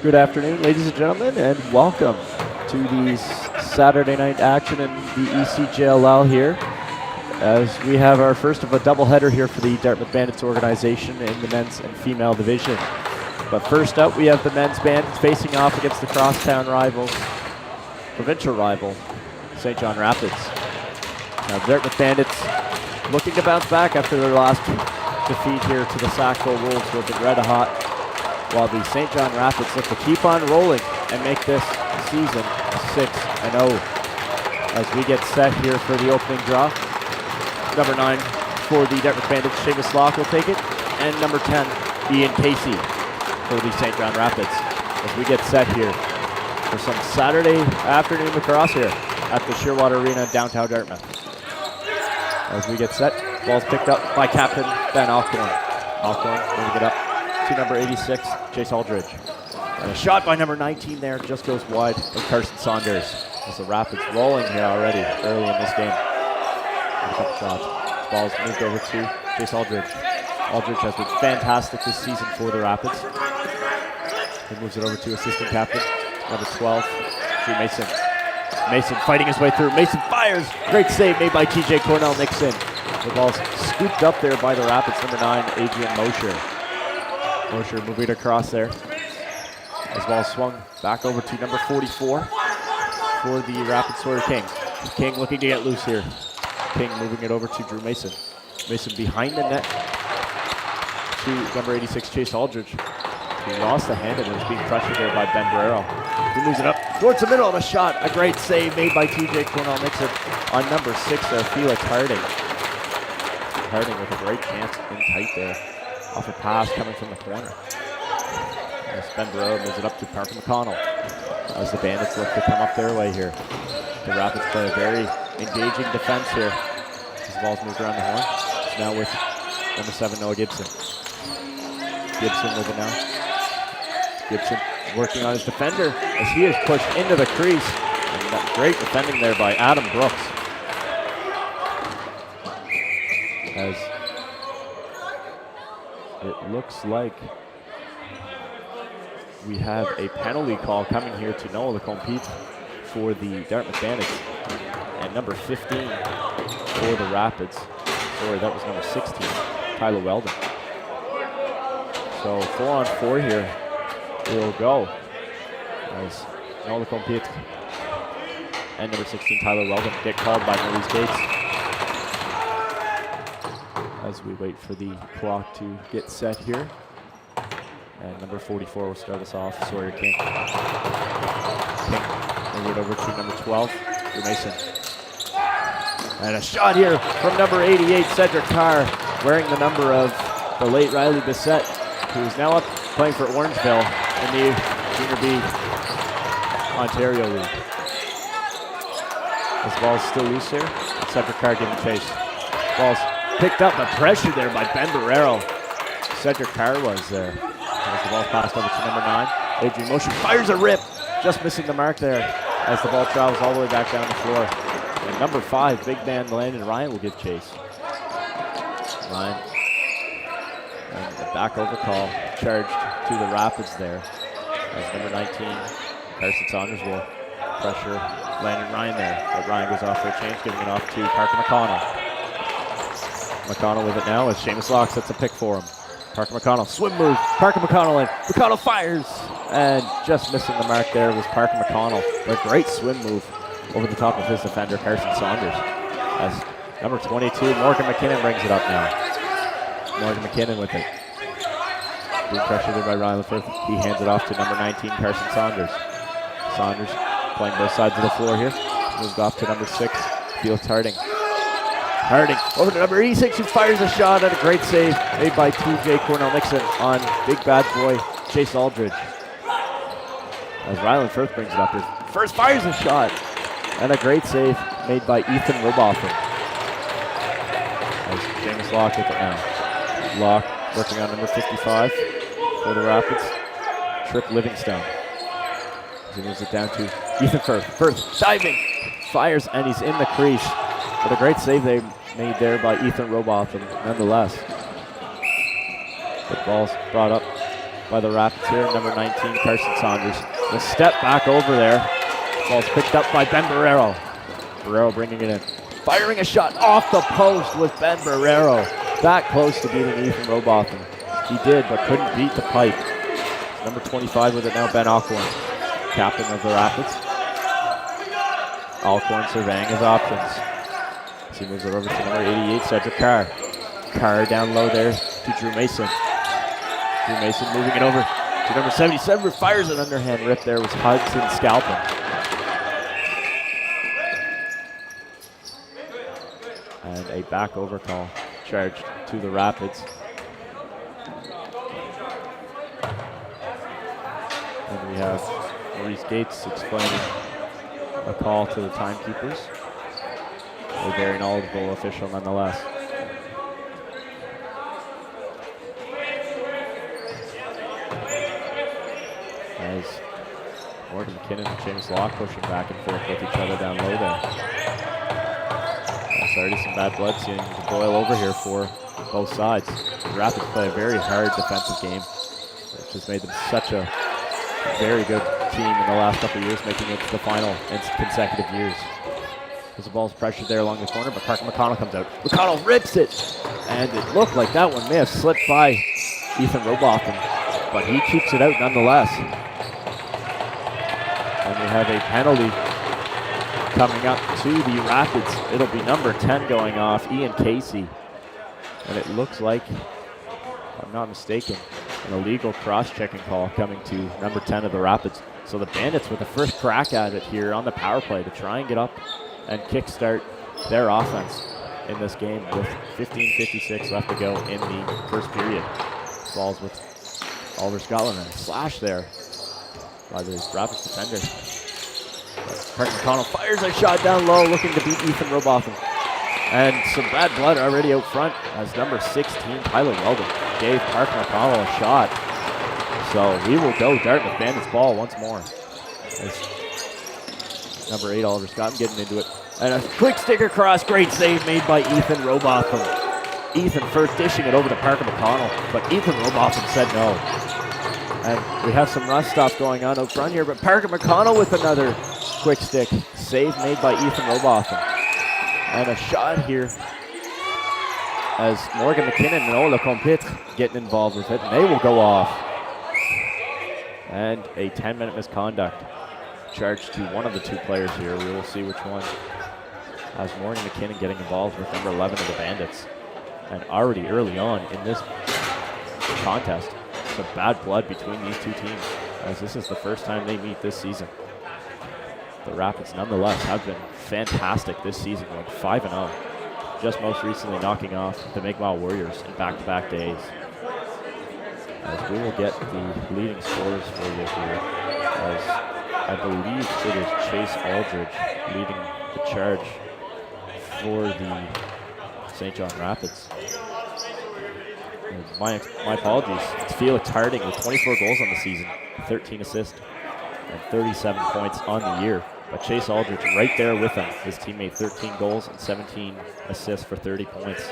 Good afternoon, ladies and gentlemen, and welcome to the Saturday night action in the ECJLL here, as we have our first of a doubleheader here for the Dartmouth Bandits organization in the men's and female division. But first up, we have the men's Bandits facing off against the crosstown rivals, provincial rival, St. John Rapids. Now, the Dartmouth Bandits looking to bounce back after their last defeat here to the Sackville Wolves, who have been red hot, while the St. John Rapids look to keep on rolling and make this season 6-0. As we get set here for the opening draw, number 9 for the Dartmouth Bandits, Seamus Locke will take it, and number 10, Ian Casey for the St. John Rapids. As we get set here for some Saturday afternoon lacrosse here at the Shearwater Arena in downtown Dartmouth. As we get set, ball's picked up by Captain Ben Alcorn. Alcorn moving it up to number 86, Chase Aldridge. And a shot by number 19 there just goes wide of Carson Saunders. As the Rapids rolling here already early in this game. A couple shots. Ball's moved over to Chase Aldridge. Aldridge has been fantastic this season for the Rapids. He moves it over to assistant captain, number 12, Drew Mason. Mason fighting his way through. Mason fires. Great save made by TJ Cornell Nixon. The ball's scooped up there by the Rapids, number 9, Adrian Mosher. Mosher moving it across there. As ball swung back over to number 44 for the Rapids Sawyer King. King looking to get loose here. King moving it over to Drew Mason. Mason behind the net to number 86, Chase Aldridge. He lost the hand and was being pressured there by Ben Barrero. He moves it up towards the middle of a shot. A great save made by TJ Cornell Nixon on number 6 there, Felix Harding. Harding with a great chance in tight there. Off a pass coming from the corner. As Ben Barrero moves it up to Parker McConnell. As the Bandits look to come up their way here. The Rapids play a very engaging defense here. As the ball's moved around the horn. It's now with number 7, Noah Gibson. Gibson with it now. Gibson working on his defender as he is pushed into the crease. And great defending there by Adam Brooks. As it looks like we have a penalty call coming here to Noah Lacombe for the Dartmouth Bandits. And number 15 for the Rapids. Sorry, that was number 16, Tyler Weldon. So 4-on-4 here will go. As Noah Lacombe and number 16, Tyler Weldon, get called by Maurice Gates. As we wait for the clock to get set here. And number 44 will start us off, Sawyer King. King move it over to number 12, Drew Mason. And a shot here from number 88, Cedric Carr, wearing the number of the late Riley Bissett, who is now up playing for Orangeville in the Junior B Ontario League. This ball's still loose here. Cedric Carr giving chase. Ball's picked up, but pressure there by Ben Barrero. Cedric Carr was there. As the ball passed over to number 9, Adrian Mosher fires a rip, just missing the mark there as the ball travels all the way back down the floor. And number 5, big man Landon Ryan will give chase. Ryan, and the back over call charged to the Rapids there. As number 19, Carson Saunders will pressure Landon Ryan there. But Ryan goes off for a change, giving it off to Parker McConnell. McConnell with it now as Seamus Locke sets a pick for him. Parker McConnell, swim move, Parker McConnell in. McConnell fires, and just missing the mark there was Parker McConnell. But a great swim move over the top of his defender, Carson Saunders. As number 22, Morgan McKinnon brings it up now. Morgan McKinnon with it. Being pressured there by Ryan Lefebvre. He hands it off to number 19, Carson Saunders. Saunders playing both sides of the floor here. Moved off to number 6, Felix Harding. Harding over to number 86, who fires a shot and a great save made by TJ Cornell Nixon on big bad boy Chase Aldridge. As Ryland Firth brings it up here. First fires a shot and a great save made by Ethan Robotham. As Seamus Locke with it now. Locke working on number 55 for the Rapids, Trip Livingstone. As he moves it down to Ethan Firth. Firth diving, fires, and he's in the crease. But a great save they made there by Ethan Robotham, nonetheless. The ball's brought up by the Rapids here. Number 19, Carson Saunders. The step back over there. Ball's picked up by Ben Barrero. Barrero bringing it in. Firing a shot off the post with Ben Barrero. That close to beating Ethan Robotham. He did, but couldn't beat the pipe. Number 25 with it now, Ben Alcorn, captain of the Rapids. Alcorn surveying his options. As he moves it over to number 88, Cedric Carr. Carr down low there to Drew Mason. Drew Mason moving it over to number 77, fires an underhand rip there, was Hudson scalping. And a back over call charged to the Rapids. And we have Maurice Gates explaining a call to the timekeepers. A very knowledgeable official nonetheless. As Morgan McKinnon and James Locke pushing back and forth with each other down low there. There's already some bad blood seeing to boil over here for both sides. The Rapids play a very hard defensive game, which has made them such a very good team in the last couple of years, making it to the final in consecutive years. As the ball's pressured there along the corner, but Parker McConnell comes out. McConnell rips it, and it looked like that one may have slipped by Ethan Robotham, but he keeps it out nonetheless. And we have a penalty coming up to the Rapids. It'll be number 10 going off, Ian Casey. And it looks like, if I'm not mistaken, an illegal cross-checking call coming to number 10 of the Rapids. So the Bandits with the first crack at it here on the power play to try and get up and kickstart their offense in this game with 15:56 left to go in the first period. Balls with Oliver Scotland and a slash there by the Rapids defender. Parker McConnell fires a shot down low, looking to beat Ethan Robotham. And some bad blood already out front as number 16, Tyler Weldon, gave Parker McConnell a shot. So we will go Dartmouth Bandits ball once more. As number 8, Oliver Scotland getting into it. And a quick sticker cross, great save made by Ethan Robotham. Ethan first dishing it over to Parker McConnell, but Ethan Robotham said no. And we have some rough stuff going on out front here, but Parker McConnell with another quick stick. Save made by Ethan Robotham. And a shot here as Morgan McKinnon and Ola Compitre getting involved with it, and they will go off. And a 10-minute misconduct charged to one of the two players here. We will see which one. As Morgan McKinnon getting involved with number 11 of the Bandits. And already early on in this contest, some bad blood between these two teams, as this is the first time they meet this season. The Rapids nonetheless have been fantastic this season, going 5-0. Just most recently knocking off the Mi'kmaq Warriors in back-to-back days. As we will get the leading scorers for you here, as I believe it is Chase Aldridge leading the charge for the St. John Rapids. My apologies. It's Felix Harding with 24 goals on the season, 13 assists, and 37 points on the year. But Chase Aldridge right there with him. His teammate 13 goals and 17 assists for 30 points.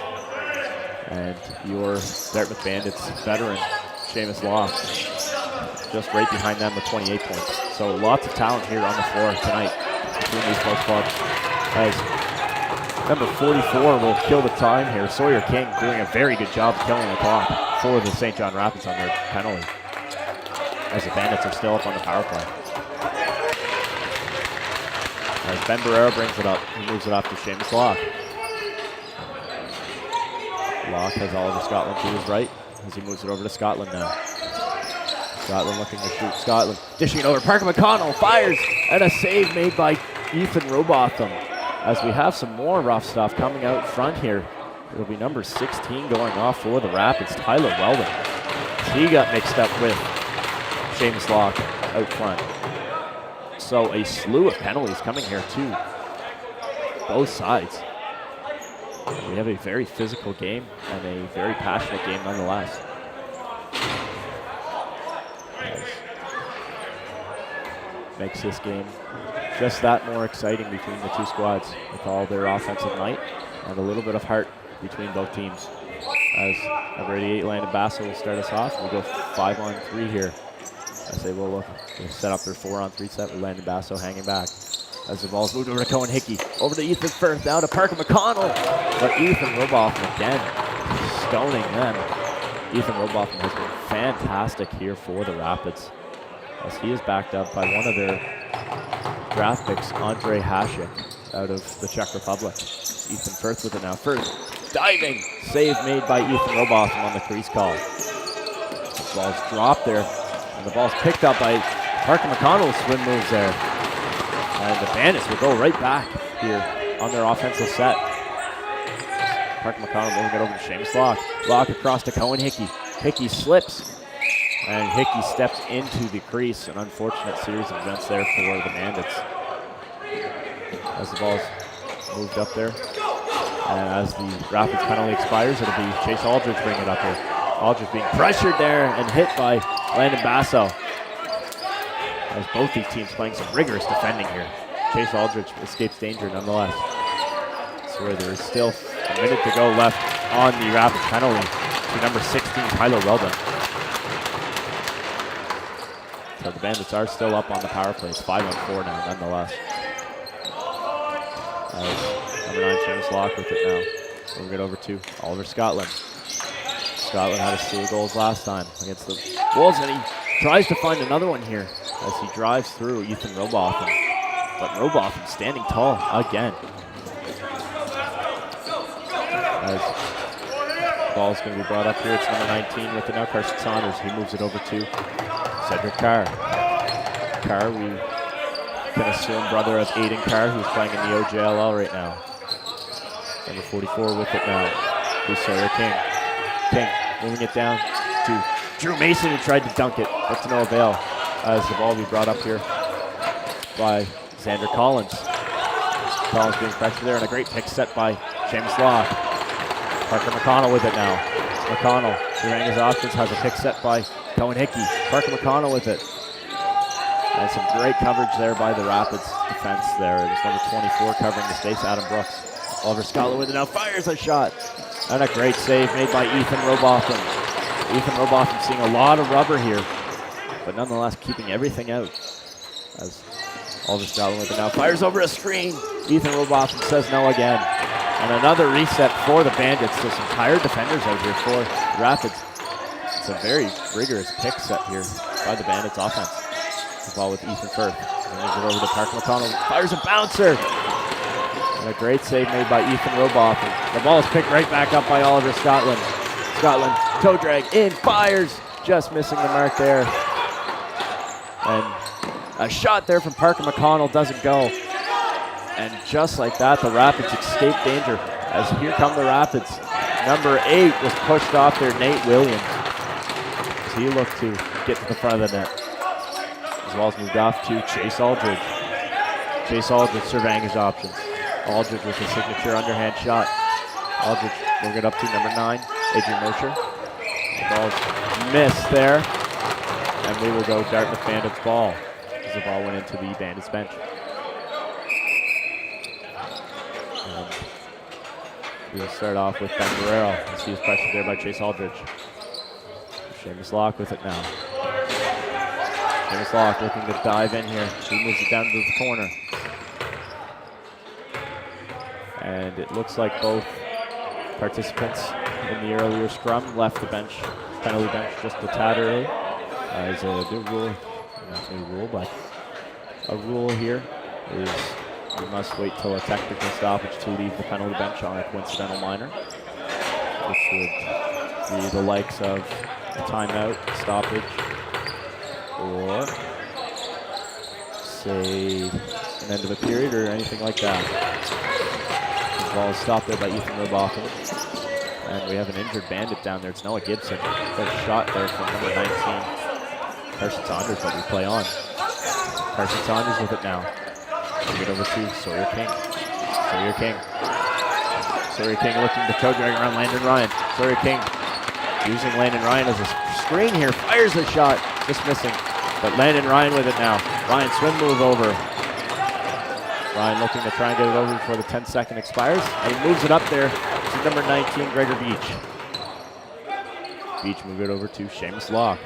And your Dartmouth Bandits veteran, Seamus Law, just right behind them with 28 points. So lots of talent here on the floor tonight between these both clubs. As number 44 will kill the time here. Sawyer King doing a very good job killing the clock for the St. John Rapids on their penalty, as the Bandits are still up on the power play. As Ben Barrero brings it up, he moves it off to Seamus Locke. Locke has Oliver Scotland to his right as he moves it over to Scotland now. Scotland looking to shoot. Scotland dishing it over. Parker McConnell fires, and a save made by Ethan Robotham. As we have some more rough stuff coming out front here. It'll be number 16 going off for the Rapids, Tyler Weldon. He got mixed up with Seamus Locke out front. So a slew of penalties coming here too, both sides. We have a very physical game and a very passionate game nonetheless. Makes this game just that more exciting between the two squads with all their offensive might and a little bit of heart between both teams. as number 88, Landon Basso, will start us off. We go 5-on-3 here. As they will look to set up their 4-on-3 set with Landon Basso hanging back. As the ball's moved over to Cohen Hickey. Over to Ethan Firth, now to Parker McConnell. But Ethan Robotham again, stoning them. Ethan Robotham has been fantastic here for the Rapids, as he is backed up by one of their draft picks, Andrei Hasek, out of the Czech Republic. Ethan Firth with it now. Firth, diving save made by Ethan Robotham on the crease call. The ball's dropped there, and the ball's picked up by Parker McConnell's swim moves there. And the Bandits will go right back here on their offensive set. Parker McConnell moving it over to Seamus Locke. Locke across to Cohen Hickey. Hickey slips, and Hickey steps into the crease. An unfortunate series of events there for the Bandits. As the ball's moved up there, and as the Rapids penalty expires, it'll be Chase Aldridge bringing it up here. Aldridge being pressured there and hit by Landon Basso. As both these teams playing some rigorous defending here. Chase Aldridge escapes danger nonetheless. So there is still a minute to go left on the Rapids penalty to number 16, Kyler Weldon. So the Bandits are still up on the power play. It's 5-on-4 now nonetheless. Number 9, Seamus Locke with it now. Moving it over to Oliver Scotland. Scotland had a steal goals last time against the Wolves, and he tries to find another one here as he drives through Ethan Robotham. But Robotham standing tall again. As the ball's going to be brought up here, it's number 19 with it now, Carson Saunders. He moves it over to Cedric Carr. Carr, we can assume brother of Aiden Carr, who's playing in the OJLL right now. Number 44 with it now, who's Sawyer King. King moving it down to Drew Mason, who tried to dunk it, but to no avail. As the ball will be brought up here by Xander Collins. Collins being pressured there, and a great pick set by Seamus Locke. Parker McConnell with it now. McConnell, during his options, has a pick set by Cohen Hickey. Parker McConnell with it. And some great coverage there by the Rapids defense there. It was number 24 covering the space, Adam Brooks. Oliver Scotland with it now, fires a shot. And a great save made by Ethan Robotham. Ethan Robotham seeing a lot of rubber here, but nonetheless keeping everything out. As Oliver Scotland with it now, fires over a screen. Ethan Robotham says no again. And another reset for the Bandits. So some tired defenders out here for Rapids. It's a very rigorous pick set here by the Bandits offense. The ball with Ethan Firth. Moves it over to Parker McConnell. Fires a bouncer. And a great save made by Ethan Robotham. The ball is picked right back up by Oliver Scotland. Scotland, toe drag in, fires. Just missing the mark there. And a shot there from Parker McConnell doesn't go. And just like that, the Rapids escape danger. As here come the Rapids. Number 8 was pushed off there, Nate Williams. As he looked to get to the front of the net. As well as moved off to Chase Aldridge. Chase Aldridge surveying his options. Aldridge with a signature underhand shot. Aldridge moving it up to number 9, Adrian Mosher. The ball's missed there. And we will go Dartmouth Bandits ball as the ball went into the Bandits bench. We'll start off with Ben Guerrero as he was pressured there by Chase Aldridge. Seamus Locke with it now. Seamus Locke looking to dive in here. He moves it down to the corner. And it looks like both participants in the earlier scrum left the bench, penalty bench, just a tad early. As a new rule, not a new rule, but a rule here is you must wait till a technical stoppage to leave the penalty bench on a coincidental minor, which would be the likes of a timeout, stoppage, or say an end of a period or anything like that. The ball is stopped there by Ethan Robotham. And we have an injured Bandit down there. It's Noah Gibson. Got a shot there from number 19, Carson Saunders, that we play on. Carson Saunders with it now. Move it over to Sawyer King. Sawyer King. Sawyer King looking to toe drag around Landon Ryan. Sawyer King using Landon Ryan as a screen here. Fires a shot. Just missing. But Landon Ryan with it now. Ryan swim move over. Ryan looking to try and get it over before the 10-second expires. And he moves it up there to number 19, Gregor Beach. Beach move it over to Seamus Locke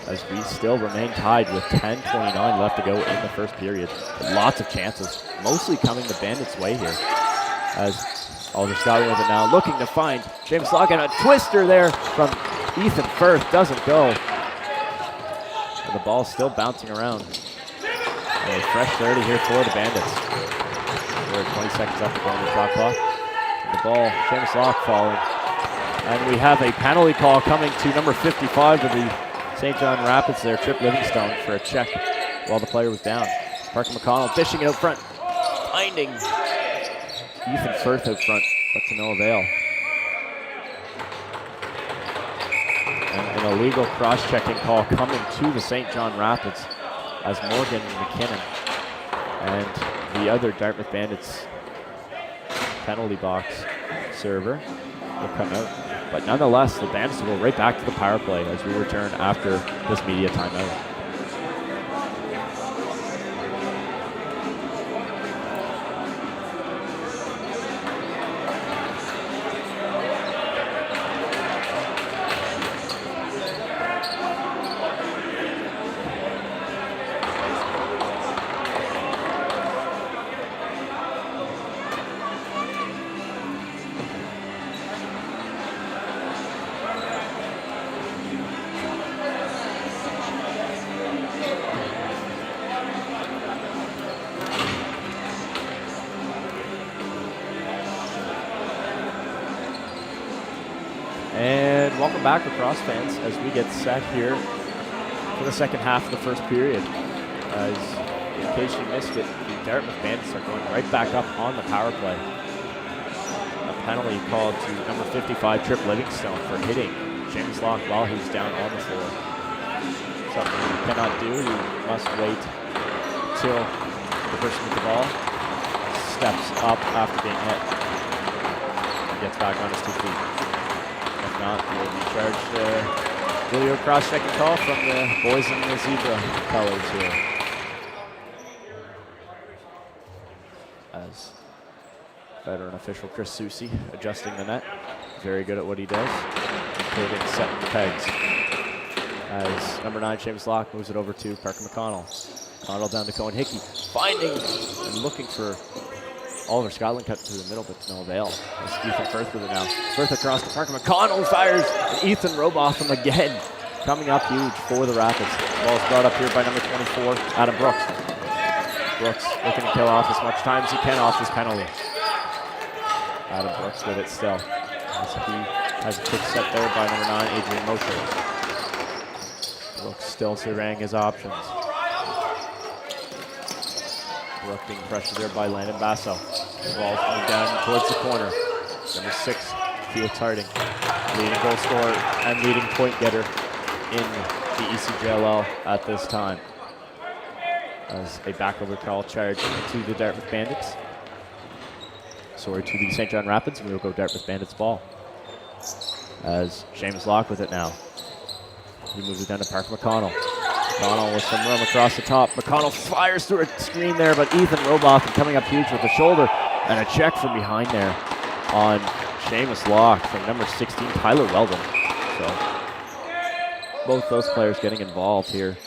as we still remain tied with 10:29 left to go in the first period. Lots of chances, mostly coming the Bandits' way here. As Oliver Scotland with it now, looking to find Seamus Locke, and a twister there from Ethan Firth doesn't go. And the ball's still bouncing around. And a fresh 30 here for the Bandits. We're 20 seconds left to go on the shot clock. The ball, Seamus Locke falling. And we have a penalty call coming to number 55 of the St. John Rapids there, Trip Livingstone, for a check while the player was down. Parker McConnell dishing it out front, finding Ethan Firth out front, but to no avail. And an illegal cross-checking call coming to the St. John Rapids as Morgan McKinnon and the other Dartmouth Bandits penalty box server will come out. But nonetheless, the Bandits will go right back to the power play as we return after this media timeout. And welcome back, Lacrosse fans, as we get set here for the second half of the first period. As in case you missed it, the Dartmouth Bandits are going right back up on the power play. A penalty called to number 55, Trip Livingstone, for hitting Seamus Locke while he was down on the floor. Something you cannot do. You must wait till the person with the ball steps up after being hit and gets back on his 2 feet. If not, he will be charged video cross-checking call from the boys in the zebra colors here. As veteran official Chris Susi adjusting the net. Very good at what he does, including setting the pegs. As number 9, Seamus Locke, moves it over to Parker McConnell. McConnell down to Cohen Hickey, finding and looking for Oliver Scotland, cut through the middle, but to no avail. It's Ethan Firth with it now. Firth across to Parker McConnell, fires, and Ethan Robotham again, coming up huge for the Rapids. The ball's brought up here by number 24, Adam Brooks. Brooks looking to kill off as much time as he can off this penalty. Adam Brooks with it still, as he has a quick set there by number 9, Adrian Mosher. Brooks still surveying his options. Brooke being pressured there by Landon Basso. The ball's coming down towards the corner. Number 6, Felix Harding, leading goal scorer and leading point getter in the ECJLL at this time. As a backover call charge to the Dartmouth Bandits. Sorry, to the St. John Rapids, and we will go Dartmouth Bandits ball. As Seamus Locke with it now. He moves it down to Parker McConnell. McConnell with some room across the top. McConnell fires through a screen there, but Ethan Robotham coming up huge with the shoulder, and a check from behind there on Seamus Locke from number 16, Tyler Weldon. So both those players getting involved here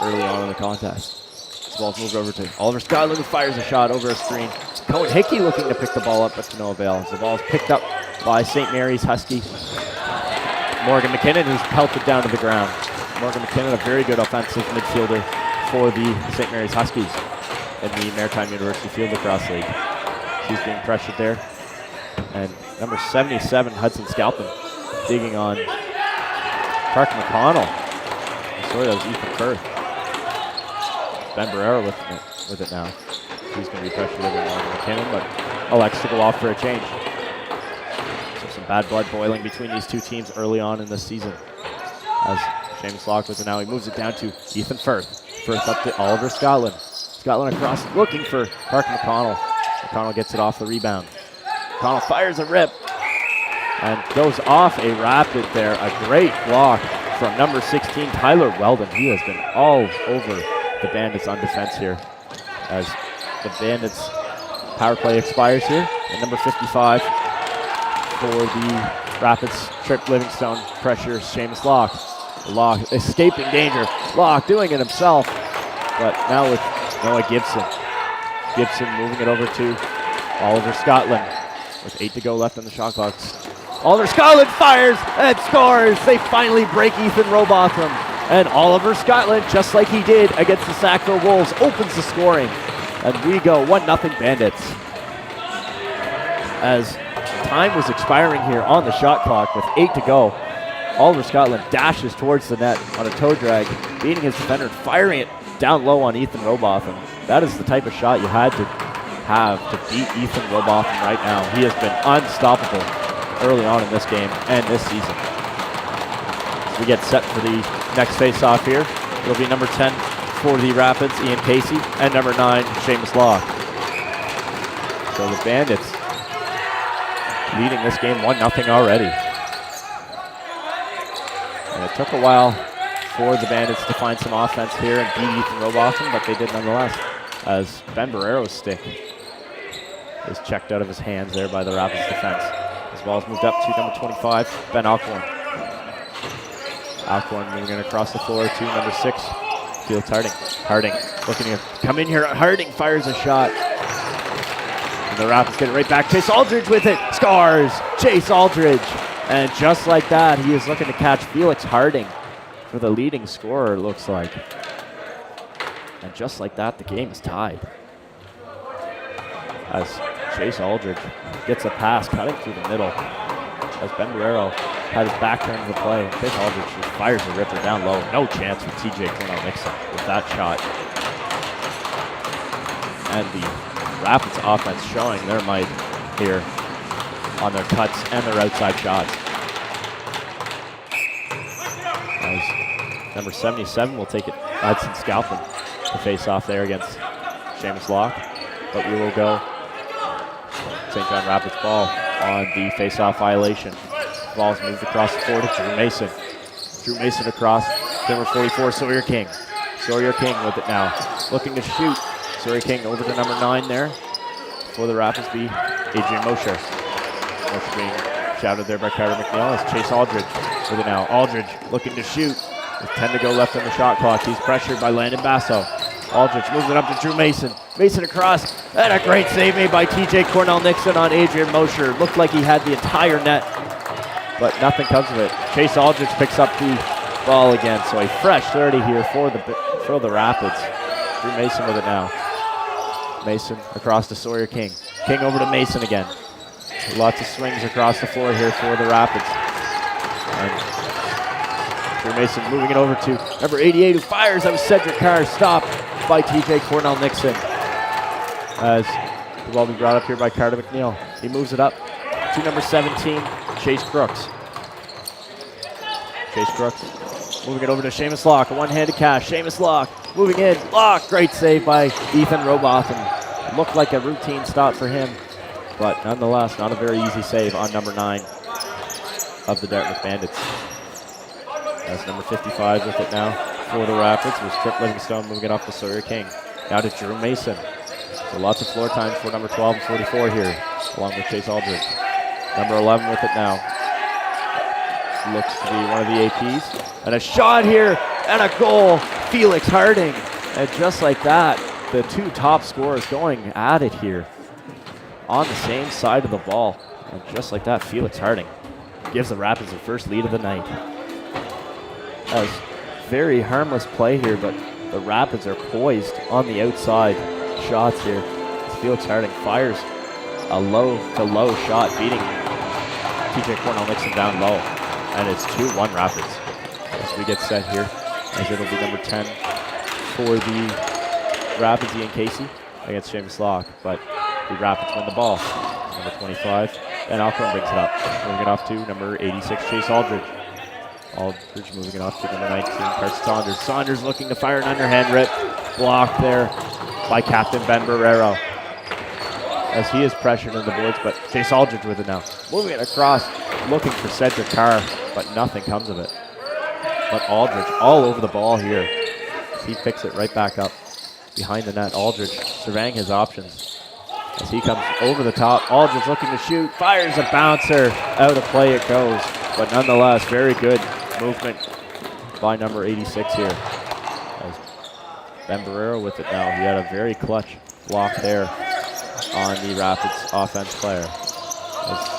early on in the contest. This ball's moved over to Oliver Scotland, who fires a shot over a screen. Cohen Hickey looking to pick the ball up, but to no avail. The ball's picked up by St. Mary's Husky Morgan McKinnon, who's pelted down to the ground. Morgan McKinnon, a very good offensive midfielder for the St. Mary's Huskies in the Maritime University Field Lacrosse League. She's being pressured there. And number 77, Hudson Scalpin, digging on Parker McConnell. Sorry, that was Ethan Firth. Ben Barrera with it now. He's going to be pressured over Morgan McKinnon, but elects to go off for a change. So some bad blood boiling between these two teams early on in this season. As Seamus Locke with it now, he moves it down to Ethan Firth. Firth up to Oliver Scotland. Scotland across, looking for Parker McConnell. McConnell gets it off the rebound. McConnell fires a rip and goes off a rapid there. A great block from number 16, Tyler Weldon. He has been all over the Bandits on defense here as the Bandits power play expires here. And number 55 for the Rapids trip Livingstone, pressure Seamus Locke. Locke escaping danger. Locke doing it himself, but now with Noah Gibson. Gibson moving it over to Oliver Scotland with 8 to go left on the shot clock. Oliver Scotland fires and scores. They finally break Ethan Robotham. And Oliver Scotland, just like he did against the Sackville Wolves, opens the scoring. And we go 1-0 Bandits. As time was expiring here on the shot clock with 8 to go, Oliver Scotland dashes towards the net on a toe drag, beating his defender and firing it down low on Ethan Robotham. That is the type of shot you had to have to beat Ethan Robotham right now. He has been unstoppable early on in this game and this season. As we get set for the next face-off here, it'll be number 10 for the Rapids, Ian Casey, and number 9, Seamus Locke. So the Bandits leading this game 1-0 already. And it took a while for the Bandits to find some offense here and beat Ethan Robotham, but they did nonetheless, as Ben Barrero's stick is checked out of his hands there by the Rapids defense. As well as moved up to number 25, Ben Alcorn. Alcorn moving in across the floor to number 6, Felix Harding. Harding looking to come in here. Harding fires a shot. And the Rapids get it right back. Chase Aldridge with it. Scores! Chase Aldridge. And just like that, he is looking to catch Felix Harding for the leading scorer, it looks like. And just like that, the game is tied. As Chase Aldridge gets a pass cutting through the middle. As Ben Barrero had his back turned to the play. Chase Aldridge just fires the ripper down low. No chance for TJ Cornell-Nixon with that shot. And the Rapids offense showing their might here on their cuts and their outside shots. As number 77 will take it, Hudson Scalpin, to face off there against Seamus Locke. But we will go St. John Rapids ball on the face-off violation. Ball's moved across the floor to Drew Mason. Drew Mason across, number 44, Sawyer King. Sawyer King with it now, looking to shoot. Sawyer King over to number 9 there. For the Rapids be Adrian Mosher. Mosher being shouted there by Carter McNeil as Chase Aldridge with it now. Aldridge looking to shoot with 10 to go left on the shot clock. He's pressured by Landon Basso. Aldridge moves it up to Drew Mason. Mason across, and a great save made by TJ Cornell-Nixon on Adrian Mosher. Looked like he had the entire net, but nothing comes of it. Chase Aldridge picks up the ball again, so a fresh 30 here for the Rapids. Drew Mason with it now. Mason across to Sawyer King. King over to Mason again. Lots of swings across the floor here for the Rapids. And Drew Mason moving it over to number 88 who fires. That was Cedric Carr, stopped by TJ Cornell-Nixon. As the ball be brought up here by Carter McNeil. He moves it up to number 17, Chase Crooks. Chase Crooks moving it over to Seamus Locke, a one-handed catch. Seamus Locke moving in. Locke, great save by Ethan Robotham. Looked like a routine stop for him, but nonetheless, not a very easy save on number 9 of the Dartmouth Bandits. That's number 55 with it now for the Rapids. Was Trip Livingstone moving it off to Sawyer King. Now to Drew Mason. So lots of floor time for number 12 and 44 here, along with Chase Aldridge. Number 11 with it now. Looks to be one of the APs. And a shot here, and a goal. Felix Harding. And just like that, the two top scorers going at it here on the same side of the ball. And just like that, Felix Harding gives the Rapids their first lead of the night. That was very harmless play here, but the Rapids are poised on the outside shots here. As Felix Harding fires a low-to-low shot, beating TJ Cornell-Nixon down low. And it's 2-1 Rapids as we get set here, as it'll be number 10 for the Rapids, Ian Casey, against Seamus Locke. But the Rapids win the ball. Number 25, and Alcorn brings it up. Moving it off to number 86, Chase Aldridge. Aldridge moving it off to number 19, Carson Saunders. Saunders looking to fire an underhand rip. Blocked there by Captain Ben Barrero, as he is pressured on the boards, but Chase Aldridge with it now. Moving it across, looking for Cedric Carr, but nothing comes of it. But Aldridge all over the ball here. He picks it right back up behind the net. Aldridge surveying his options. As he comes over the top, Aldridge looking to shoot, fires a bouncer, out of play it goes. But nonetheless, very good movement by number 86 here. As Ben Barrero with it now. He had a very clutch block there on the Rapids offense player. As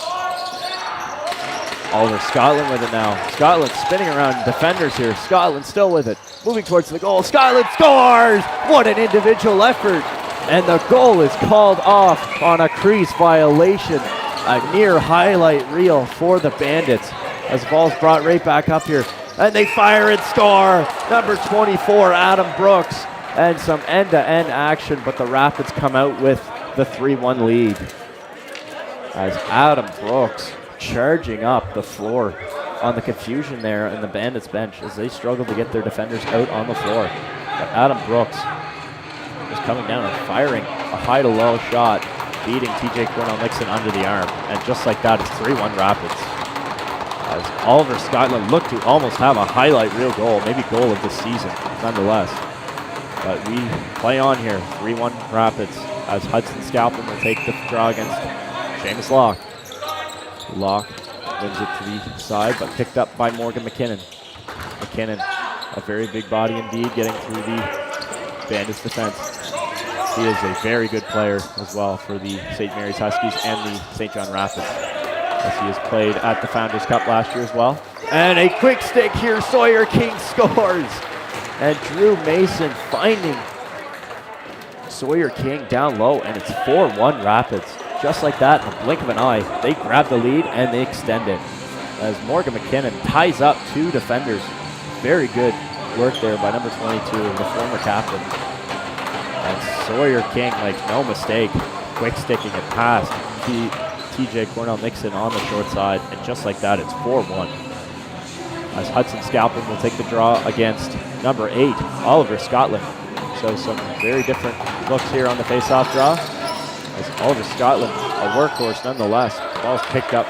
Oliver Scotland with it now. Scotland spinning around defenders here. Scotland still with it. Moving towards the goal. Scotland scores! What an individual effort. And the goal is called off on a crease violation. A near highlight reel for the Bandits. As the ball's brought right back up here. And they fire and score. Number 24, Adam Brooks. And some end-to-end action, but the Rapids come out with the 3-1 lead. As Adam Brooks charging up the floor on the confusion there in the Bandits bench as they struggle to get their defenders out on the floor. But Adam Brooks is coming down and firing a high to low shot, beating TJ Cornell-Nixon under the arm. And just like that, it's 3-1 Rapids. As Oliver Scotland looked to almost have a highlight reel goal, maybe goal of the season, nonetheless. But we play on here, 3-1 Rapids, as Hudson Scalpin will take the draw against Seamus Locke. Locke wins it to the side, but picked up by Morgan McKinnon. McKinnon, a very big body indeed, getting through the Bandits defense. He is a very good player as well for the St. Mary's Huskies and the St. John Rapids, as he has played at the Founders Cup last year as well. And a quick stick here, Sawyer King scores. And Drew Mason finding Sawyer King down low, and it's 4-1 Rapids. Just like that, in the blink of an eye, they grab the lead and they extend it. As Morgan McKinnon ties up two defenders. Very good work there by number 22, the former captain. And Sawyer King, like no mistake, quick sticking it past TJ Cornell-Nixon on the short side. And just like that, it's 4-1. As Hudson Scalpin will take the draw against number 8, Oliver Scotland. So some very different looks here on the face-off draw. As Oliver Scotland, a workhorse nonetheless. The ball's picked up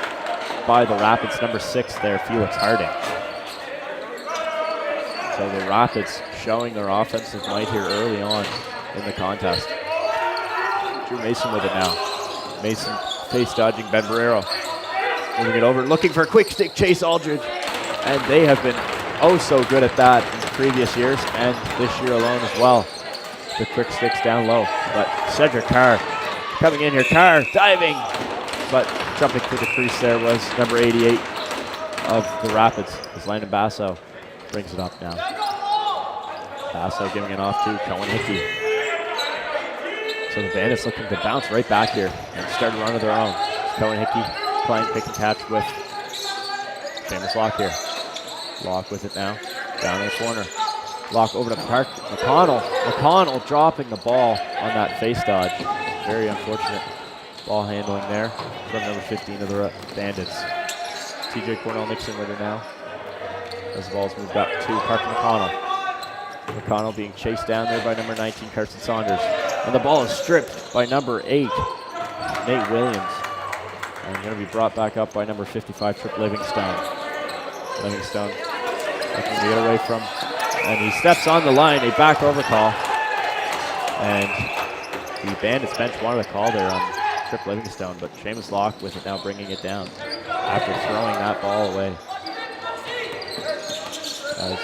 by the Rapids, number 6 there, Felix Harding. So the Rapids showing their offensive might here early on in the contest. Drew Mason with it now. Mason face dodging Ben Barrero. Moving it over, looking for a quick stick, Chase Aldridge. And they have been oh so good at that in previous years and this year alone as well. The quick sticks down low. But Cedric Carr coming in here. Carr diving, but jumping through the crease there was number 88 of the Rapids, as Landon Basso brings it up now. Basso giving it off to Cohen Hickey. So the Bandits looking to bounce right back here and start a run of their own. Cohen Hickey playing pick and catch with Seamus Locke here. Locke with it now, down in the corner. Locke over to Park McConnell. McConnell dropping the ball on that face dodge. Very unfortunate ball handling there from number 15 of the Bandits. TJ Cornell-Nixon with it now, as the ball's moved up to Park McConnell. McConnell being chased down there by number 19, Carson Saunders. And the ball is stripped by number 8, Nate Williams. And going to be brought back up by number 55, Trip Livingstone. Livingstone looking to get away from, and he steps on the line, a back overcall. And the Bandits bench wanted a call there on Trip Livingstone, but Seamus Locke with it now bringing it down after throwing that ball away. As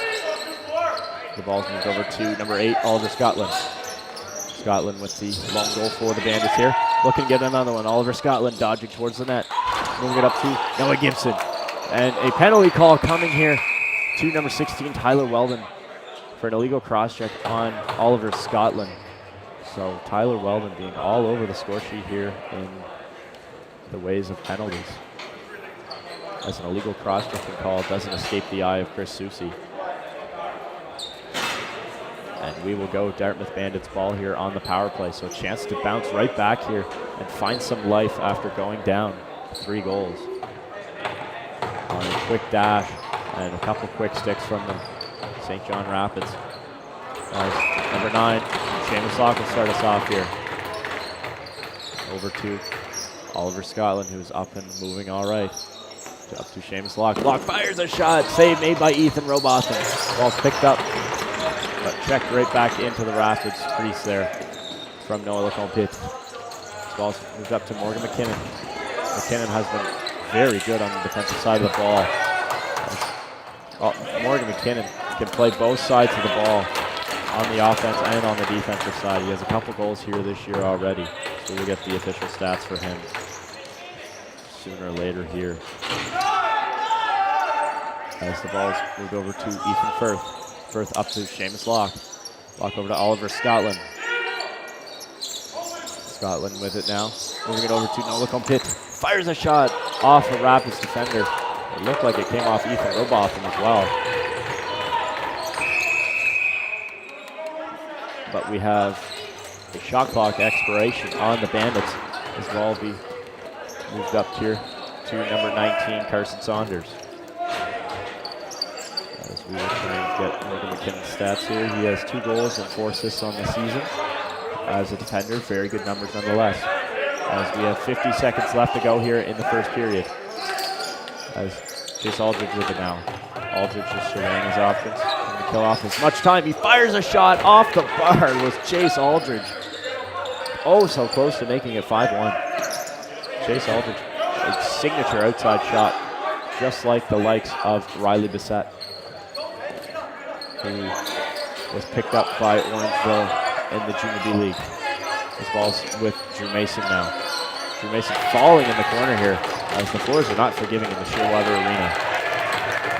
the ball's moved over to number 8, Oliver Scotland. Scotland with the long goal for the Bandits here. Looking to get another one. Oliver Scotland dodging towards the net. Moving it up to Noah Gibson. And a penalty call coming here to number 16, Tyler Weldon, for an illegal cross-check on Oliver Scotland. So Tyler Weldon being all over the score sheet here in the ways of penalties, as an illegal cross-checking call doesn't escape the eye of Chris Soucy. And we will go Dartmouth Bandits ball here on the power play. So a chance to bounce right back here and find some life after going down 3 goals. On a quick dash and a couple quick sticks from the St. John Rapids. As number 9, Seamus Locke will start us off here. Over to Oliver Scotland, who's up and moving all right. Up to Seamus Locke. Locke fires a shot. Save made by Ethan Robotham. Ball's picked up, but checked right back into the Rapids crease there from Noah Lecompte. Ball's moved up to Morgan McKinnon. McKinnon has been very good on the defensive side of the ball. Morgan McKinnon can play both sides of the ball on the offense and on the defensive side. He has a couple goals here this year already, so we'll get the official stats for him sooner or later here. As the ball's moved over to Ethan Firth. Firth up to Seamus Locke. Locke over to Oliver Scotland. Scotland with it now. Moving it over to Nola Compit. Fires a shot off a Rapids defender. It looked like it came off Ethan Robotham as well. But we have a shot clock expiration on the Bandits as well. Be moved up here to number 19, Carson Saunders. As we will try and get Morgan McKinnon's stats here. He has 2 goals and 4 assists on the season. As a defender, very good numbers nonetheless. As we have 50 seconds left to go here in the first period. As Chase Aldridge with it now. Aldridge is surveying his options. Trying to kill off as much time. He fires a shot off the bar. It was Chase Aldridge. Oh, so close to making it 5-1. Chase Aldridge, a signature outside shot, just like the likes of Riley Bissett, who was picked up by Orangeville in the Junior B League. This ball's with Drew Mason now. Drew Mason falling in the corner here, as the floors are not forgiving in the Shearwater Arena.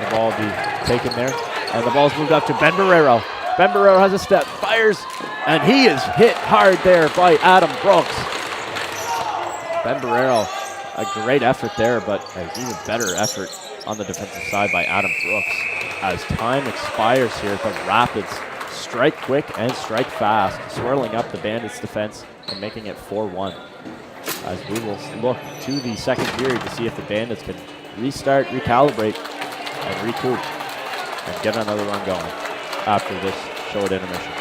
The ball will be taken there, and the ball's moved up to Ben Barrero. Ben Barrero has a step, fires, and he is hit hard there by Adam Brooks. Ben Barrero, a great effort there, but an even better effort on the defensive side by Adam Brooks. As time expires here, the Rapids strike quick and strike fast, swirling up the Bandits' defense and making it 4-1. As we will look to the second period to see if the Bandits can restart, recalibrate, and recoup and get another run going after this short intermission.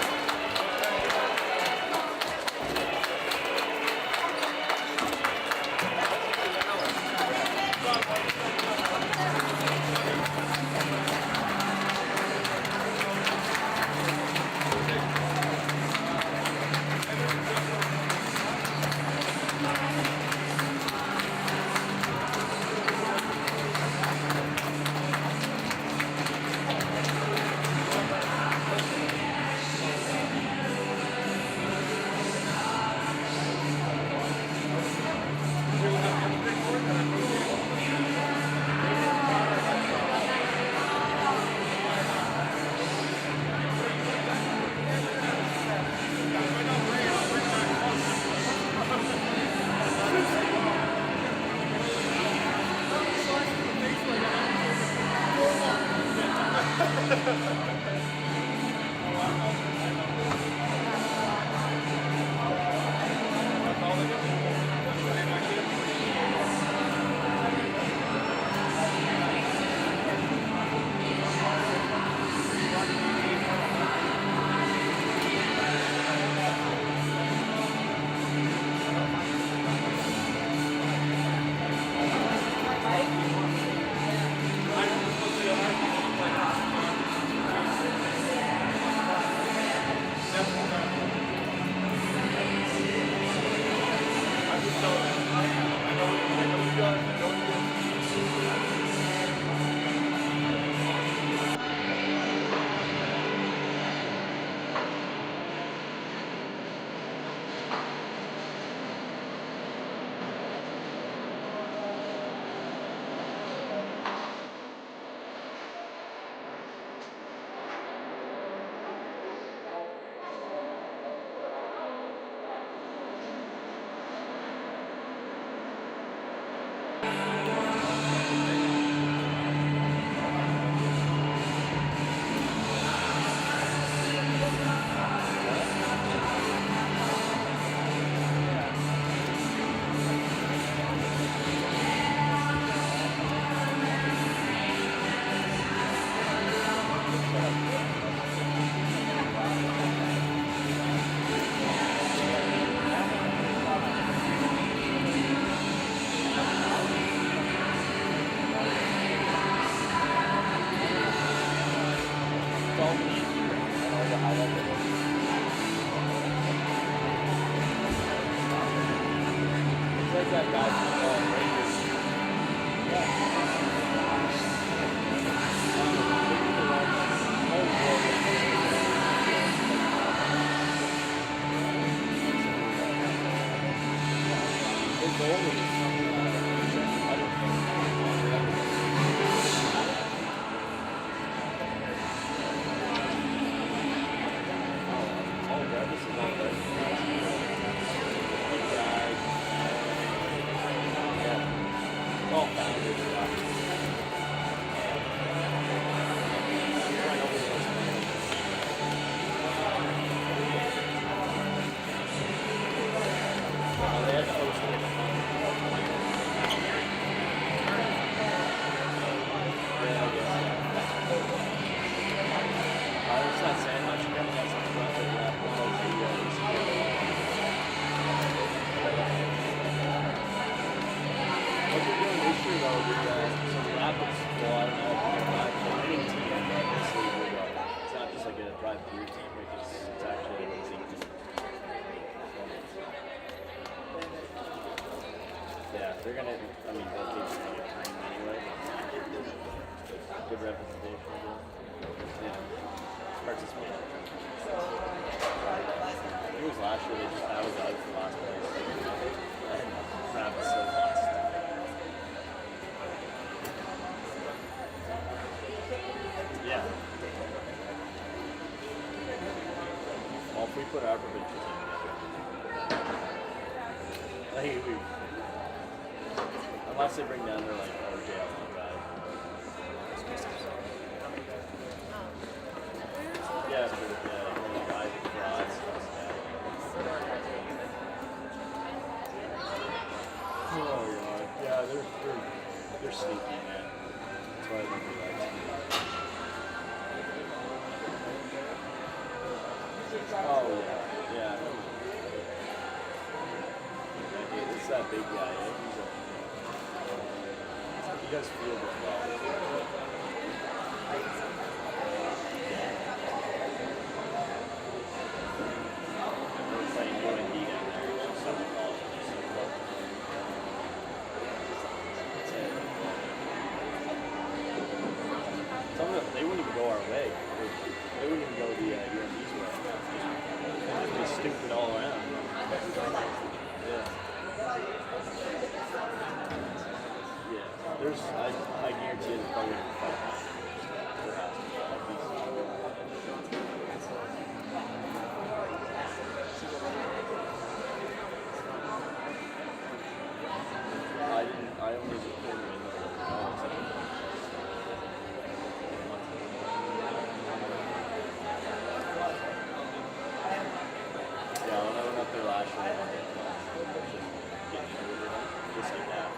that guy from Rangers? Unless they bring down their like ECJLL guy. Yeah, but guy frauds. Oh god. Yeah, they're sneaky, man. That's why I think they like to. Oh yeah, yeah. It's that big guy, eh? He does feel good. We're playing UND down there, which is something called. Some of them, they wouldn't even go our way. They wouldn't even go the UND's way. They'd just be stupid all around. Yeah. There's, I guarantee there's probably 5 I only did yeah, when I went up there last year, just like that.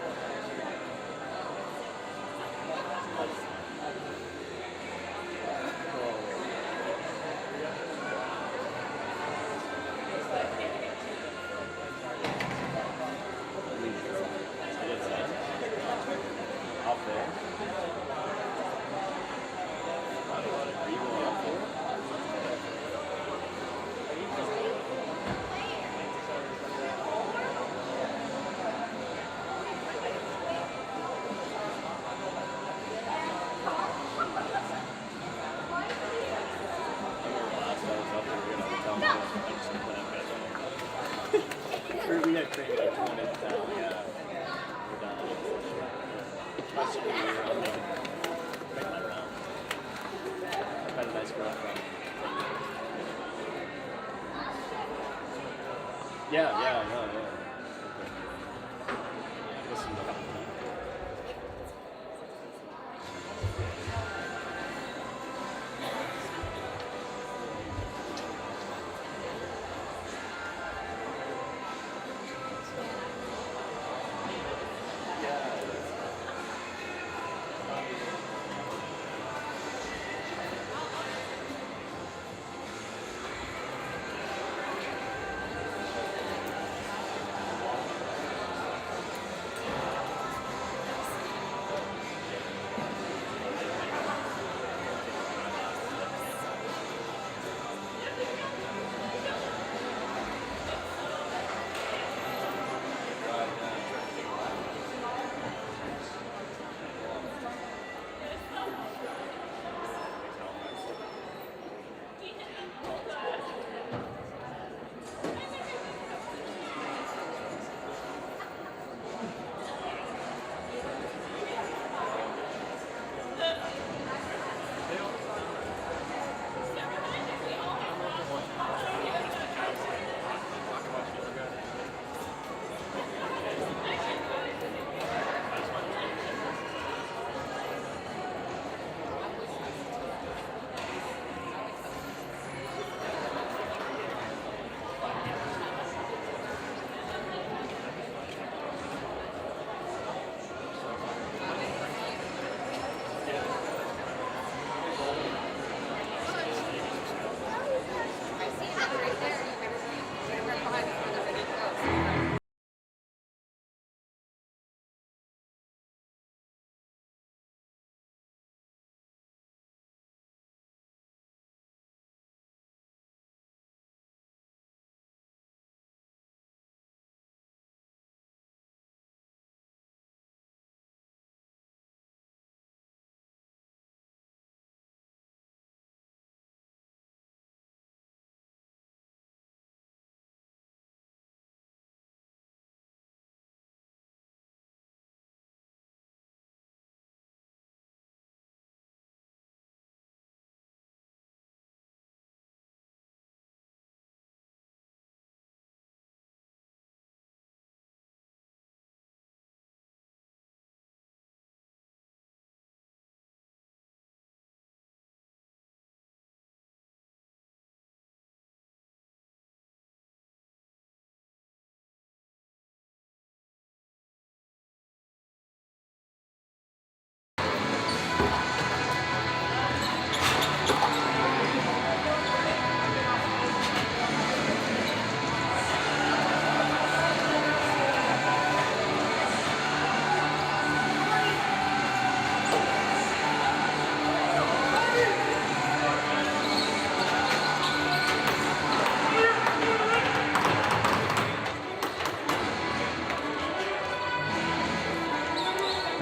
We had trained like 20 down, yeah. We're done. My senior year, I'm making my round. I've had a nice girlfriend. Yeah, I know, yeah. Listen to a couple times.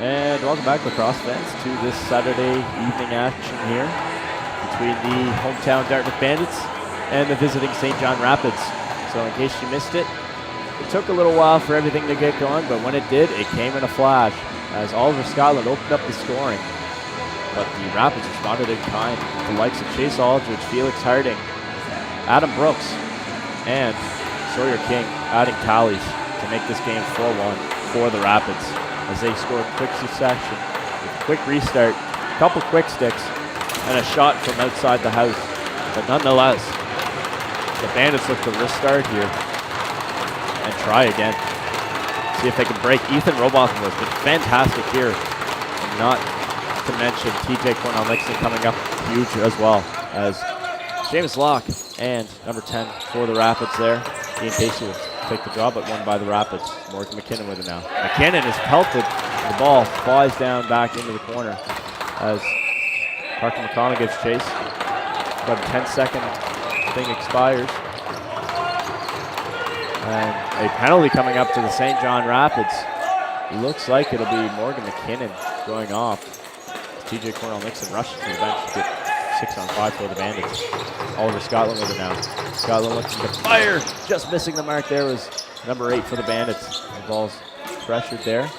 And welcome back, Lacrosse fans, to this Saturday evening action here between the hometown Dartmouth Bandits and the visiting St. John Rapids. So in case you missed it, it took a little while for everything to get going, but when it did, it came in a flash as Oliver Scotland opened up the scoring. But the Rapids responded in kind with the likes of Chase Aldridge, Felix Harding, Adam Brooks, and Sawyer King adding tallies to make this game 4-1 for the Rapids as they scored quick succession with a quick restart, a couple quick sticks, and a shot from outside the house. But nonetheless, the Bandits look to restart here and try again. See if they can break. Ethan Robotham has been fantastic here. And not to mention TJ Cornell-Nixon coming up huge as well as Seamus Locke and number 10 for the Rapids there. Ian Casey will take the draw, but won by the Rapids. Morgan McKinnon with it now. McKinnon is pelted. The ball flies down back into the corner as Parker McConnell gives chase. About a 10-second thing expires. And a penalty coming up to the St. John Rapids. Looks like it'll be Morgan McKinnon going off. TJ Cornell-Nixon rushes to the bench to get 6-on-5 for the Bandits. Oliver Scotland with it now. Scotland looking to fire. Just missing the mark there was number 8 for the Bandits. The ball's pressured there.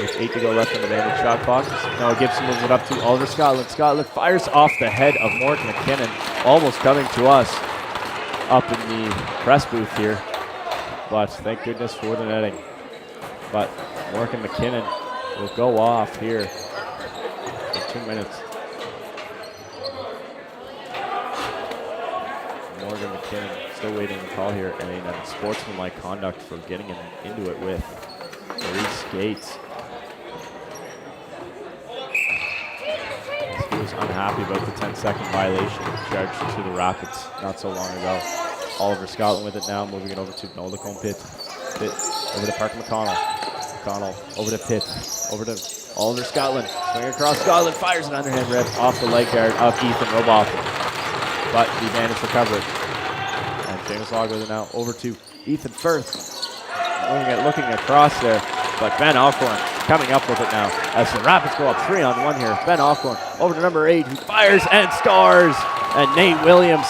With 8 to go left in the Bandit shot clock. Now Gibson moves it up to Oliver Scotland. Scotland fires off the head of Morgan McKinnon. Almost coming to us up in the press booth here. But thank goodness for the netting. But Morgan McKinnon will go off here for 2 minutes. Morgan McKinnon still waiting to call here, and a sportsmanlike conduct for getting him into it with 3 skates. He was unhappy about the 10-second violation charged to the Rapids not so long ago. Oliver Scotland with it now, moving it over to Noldacombe Pitt. Pitt over to Parker McConnell. McConnell over to Pitt. Over to Oliver Scotland. Swing across Scotland, fires an underhand rip off the leg guard of Ethan Robotham. But the Bandits recover it. And James Log with it now over to Ethan Firth. Looking across there, but Ben Alcorn coming up with it now as the Rapids go up 3-on-1 here. Ben Alcorn over to number 8, who fires and scores. And Nate Williams,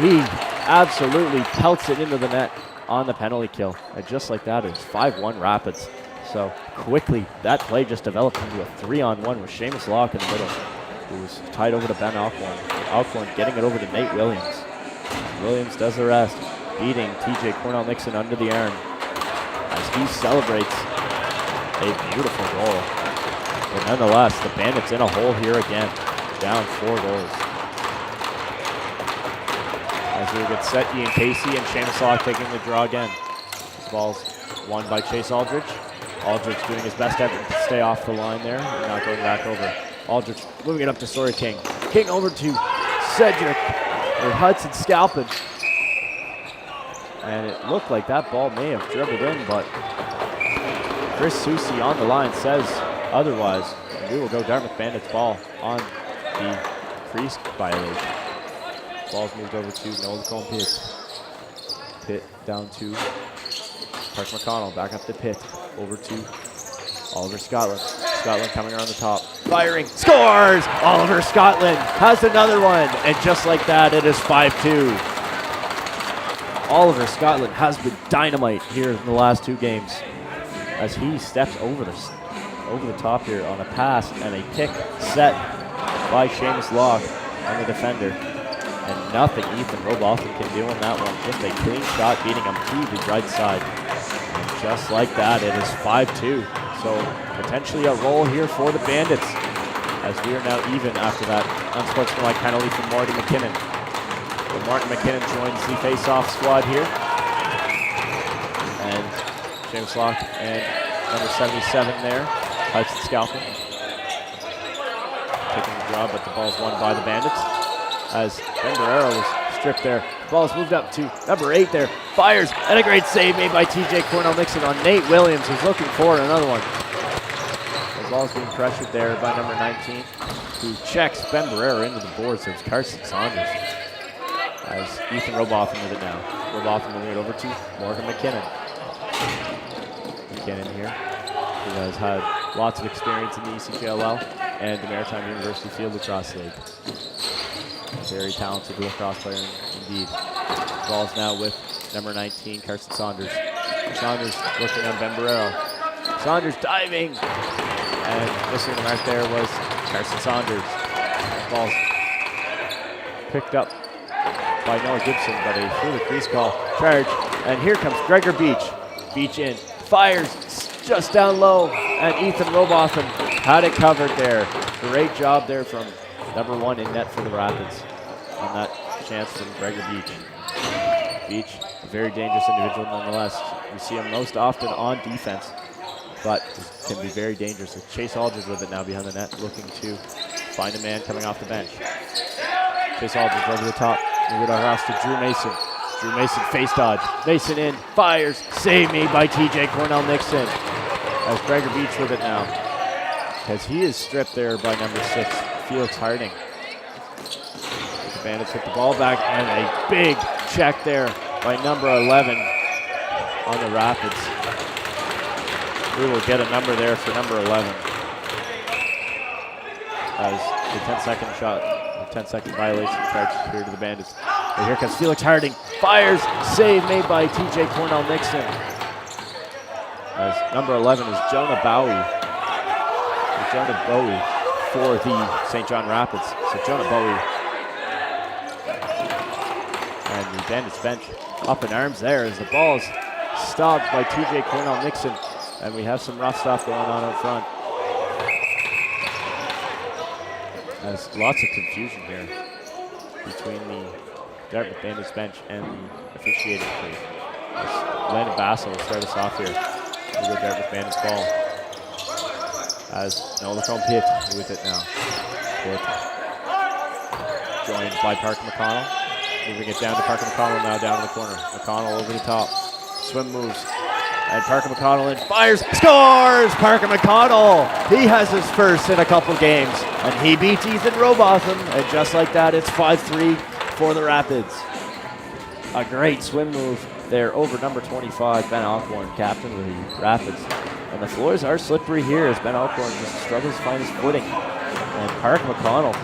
he absolutely pelts it into the net on the penalty kill. And just like that, it's 5-1 Rapids. So quickly, that play just developed into a 3-on-1 with Seamus Locke in the middle, who was tied over to Ben Alcorn. Alcorn getting it over to Nate Williams. Williams does the rest, beating TJ Cornell-Nixon under the arm as he celebrates a beautiful goal. But nonetheless, the Bandits in a hole here again, down 4 goals. As we get set, Ian Casey and Seamus Locke taking the draw again. This ball's won by Chase Aldridge. Aldridge doing his best effort to stay off the line there and not going back over. Aldridge moving it up to Sawyer King. King over to Cedric, or Hudson Scalpin. And it looked like that ball may have dribbled in, but Chris Soucy on the line says otherwise. And we will go Dartmouth Bandits ball on the crease violation. Ball's moved over to Noldacombe Pitt. Pitt down to Park McConnell, back up to Pitt, over to Oliver Scotland. Scotland coming around the top, firing, scores! Oliver Scotland has another one, and just like that, it is 5-2. Oliver Scotland has been dynamite here in the last 2 games as he steps over the top here on a pass and a pick set by Seamus Locke on the defender. And nothing Ethan Robotham can do on that one. Just a clean shot beating him to the right side. And just like that, it is 5-2. So potentially a roll here for the Bandits as we are now even after that unsportsmanlike penalty from Martin McKinnon. So Martin McKinnon joins the face-off squad here. And James Locke and number 77 there, Hudson Scalpin. Taking the draw, but the ball's won by the Bandits. As Ben Barrero was stripped there. The ball's moved up to number 8 there. Fires, and a great save made by TJ Cornell-Nixon on Nate Williams, who's looking for another one. The ball's being pressured there by number 19, who checks Ben Barrero into the boards. There's Carson Saunders. As Ethan Robotham with it now. Robotham moving it over to Morgan McKinnon. McKinnon here. who has had lots of experience in the ECJLL and the Maritime University Field Lacrosse League. Very talented lacrosse player indeed. Ball's now with number 19, Carson Saunders. Saunders looking on Ben Barrero. Saunders diving, and missing the mark there was Carson Saunders. Ball's picked up by Noah Gibson, but a through the crease call. Charge, and here comes Gregor Beach. Beach in, fires just down low, and Ethan Robotham had it covered there. Great job there from number 1 in net for the Rapids on that chance from Gregor Beach. Beach, a very dangerous individual nonetheless. We see him most often on defense, but can be very dangerous. Chase Aldridge with it now behind the net, looking to find a man coming off the bench. Chase Aldridge over the top. Move it across to Drew Mason. Drew Mason face dodge. Mason in, fires, save me by TJ Cornell-Nixon. As Gregor Beach with it now, as he is stripped there by number 6, Felix Harding. The Bandits hit the ball back, and a big check there by number 11 on the Rapids. We will get a number there for number 11. As the 10-second shot, 10-second violation charge here to the Bandits. And here comes Felix Harding, fires, save made by TJ Cornell-Nixon. As number 11 is Jonah Bowie. Jonah Bowie for the St. John Rapids. So Jonah Bowie. And the Bandits bench up in arms there as the ball is stopped by TJ Cornell-Nixon. And we have some rough stuff going on out front. There's lots of confusion here between the Dartmouth Bandits bench and the officiating crew. Landon Bassel will start us off here. We go Dartmouth Bandits ball. As Noah Pitt with it now. Pitt joined by Parker McConnell. Moving it down to Parker McConnell now down in the corner. McConnell over the top. Swim moves. And Parker McConnell in, fires, scores! Parker McConnell! He has his first in a couple games. And he beats Ethan Robotham. And just like that, it's 5-3 for the Rapids. A great swim move there over number 25, Ben Alcorn, captain of the Rapids. And the floors are slippery here as Ben Alcorn just struggles to find his footing. And Parker McConnell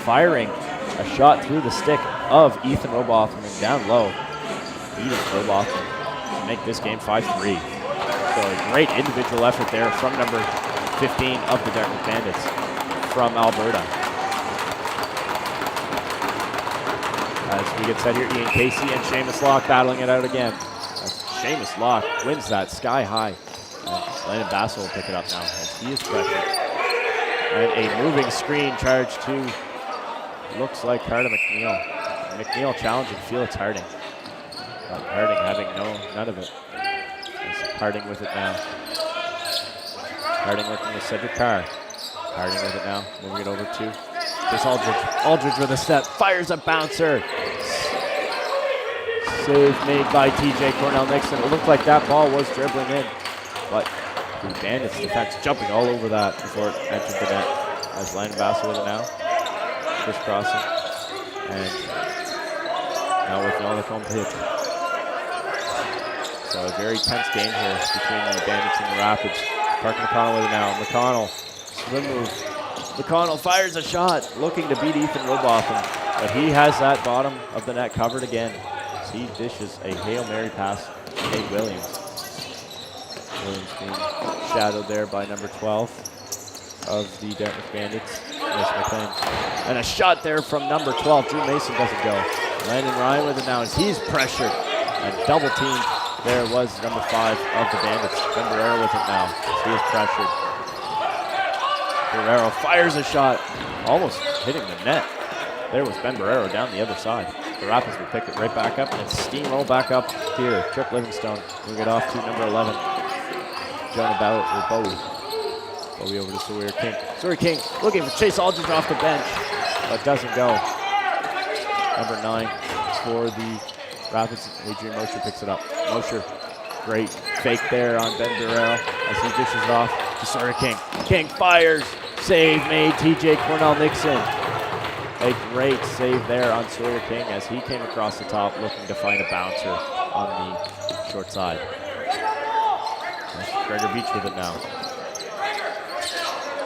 firing a shot through the stick of Ethan Robotham and down low. Beating Robotham to make this game 5-3. So a great individual effort there from number 15 of the Dartmouth Bandits from Alberta. As we get set here, Ian Casey and Seamus Locke battling it out again. As Seamus Locke wins that sky high. And Landon Bassel will pick it up now as he is pressured. And a moving screen charge to, looks like Carter McNeil. McNeil challenging Felix Harding. But Harding having none of it. As Harding with it now. Harding working with Cedric Carr. Harding with it now, moving it over to this Aldridge. Aldridge with a step, fires a bouncer. Save made by TJ Cornell-Nixon. It looked like that ball was dribbling in, but the Bandits defense jumping all over that before it entered the net. As Landon Bassel with it now, crisscrossing, and now with Noah Pitt. So a very tense game here between the Bandits and the Rapids. Parker McConnell with it now. McConnell, swim move. McConnell fires a shot, looking to beat Ethan Robotham, but he has that bottom of the net covered again. So he dishes a Hail Mary pass to Nate Williams. Williams being shadowed there by number 12 of the Dartmouth Bandits, Mason McLean. And a shot there from number 12, Drew Mason doesn't go. Landon Ryan with it now as he's pressured and double teamed. There was number 5 of the Bandits, Ben Barrero with it now as he is pressured. Barrero fires a shot, almost hitting the net. There was Ben Barrero down the other side. The Rapids will pick it right back up and steamroll back up here. Trip Livingstone moving it off to number 11, Jonah Bowie. Bowie over to Sawyer King. Sawyer King looking for Chase Aldridge off the bench, but doesn't go. Number 9 for the Rapids, Adrian Mosher picks it up. Mosher, great fake there on Ben Barrero as he dishes it off to Sawyer King. King fires, save made TJ Cornell-Nixon. A great save there on Sawyer King as he came across the top looking to find a bouncer on the short side. That's Gregor Beach with it now.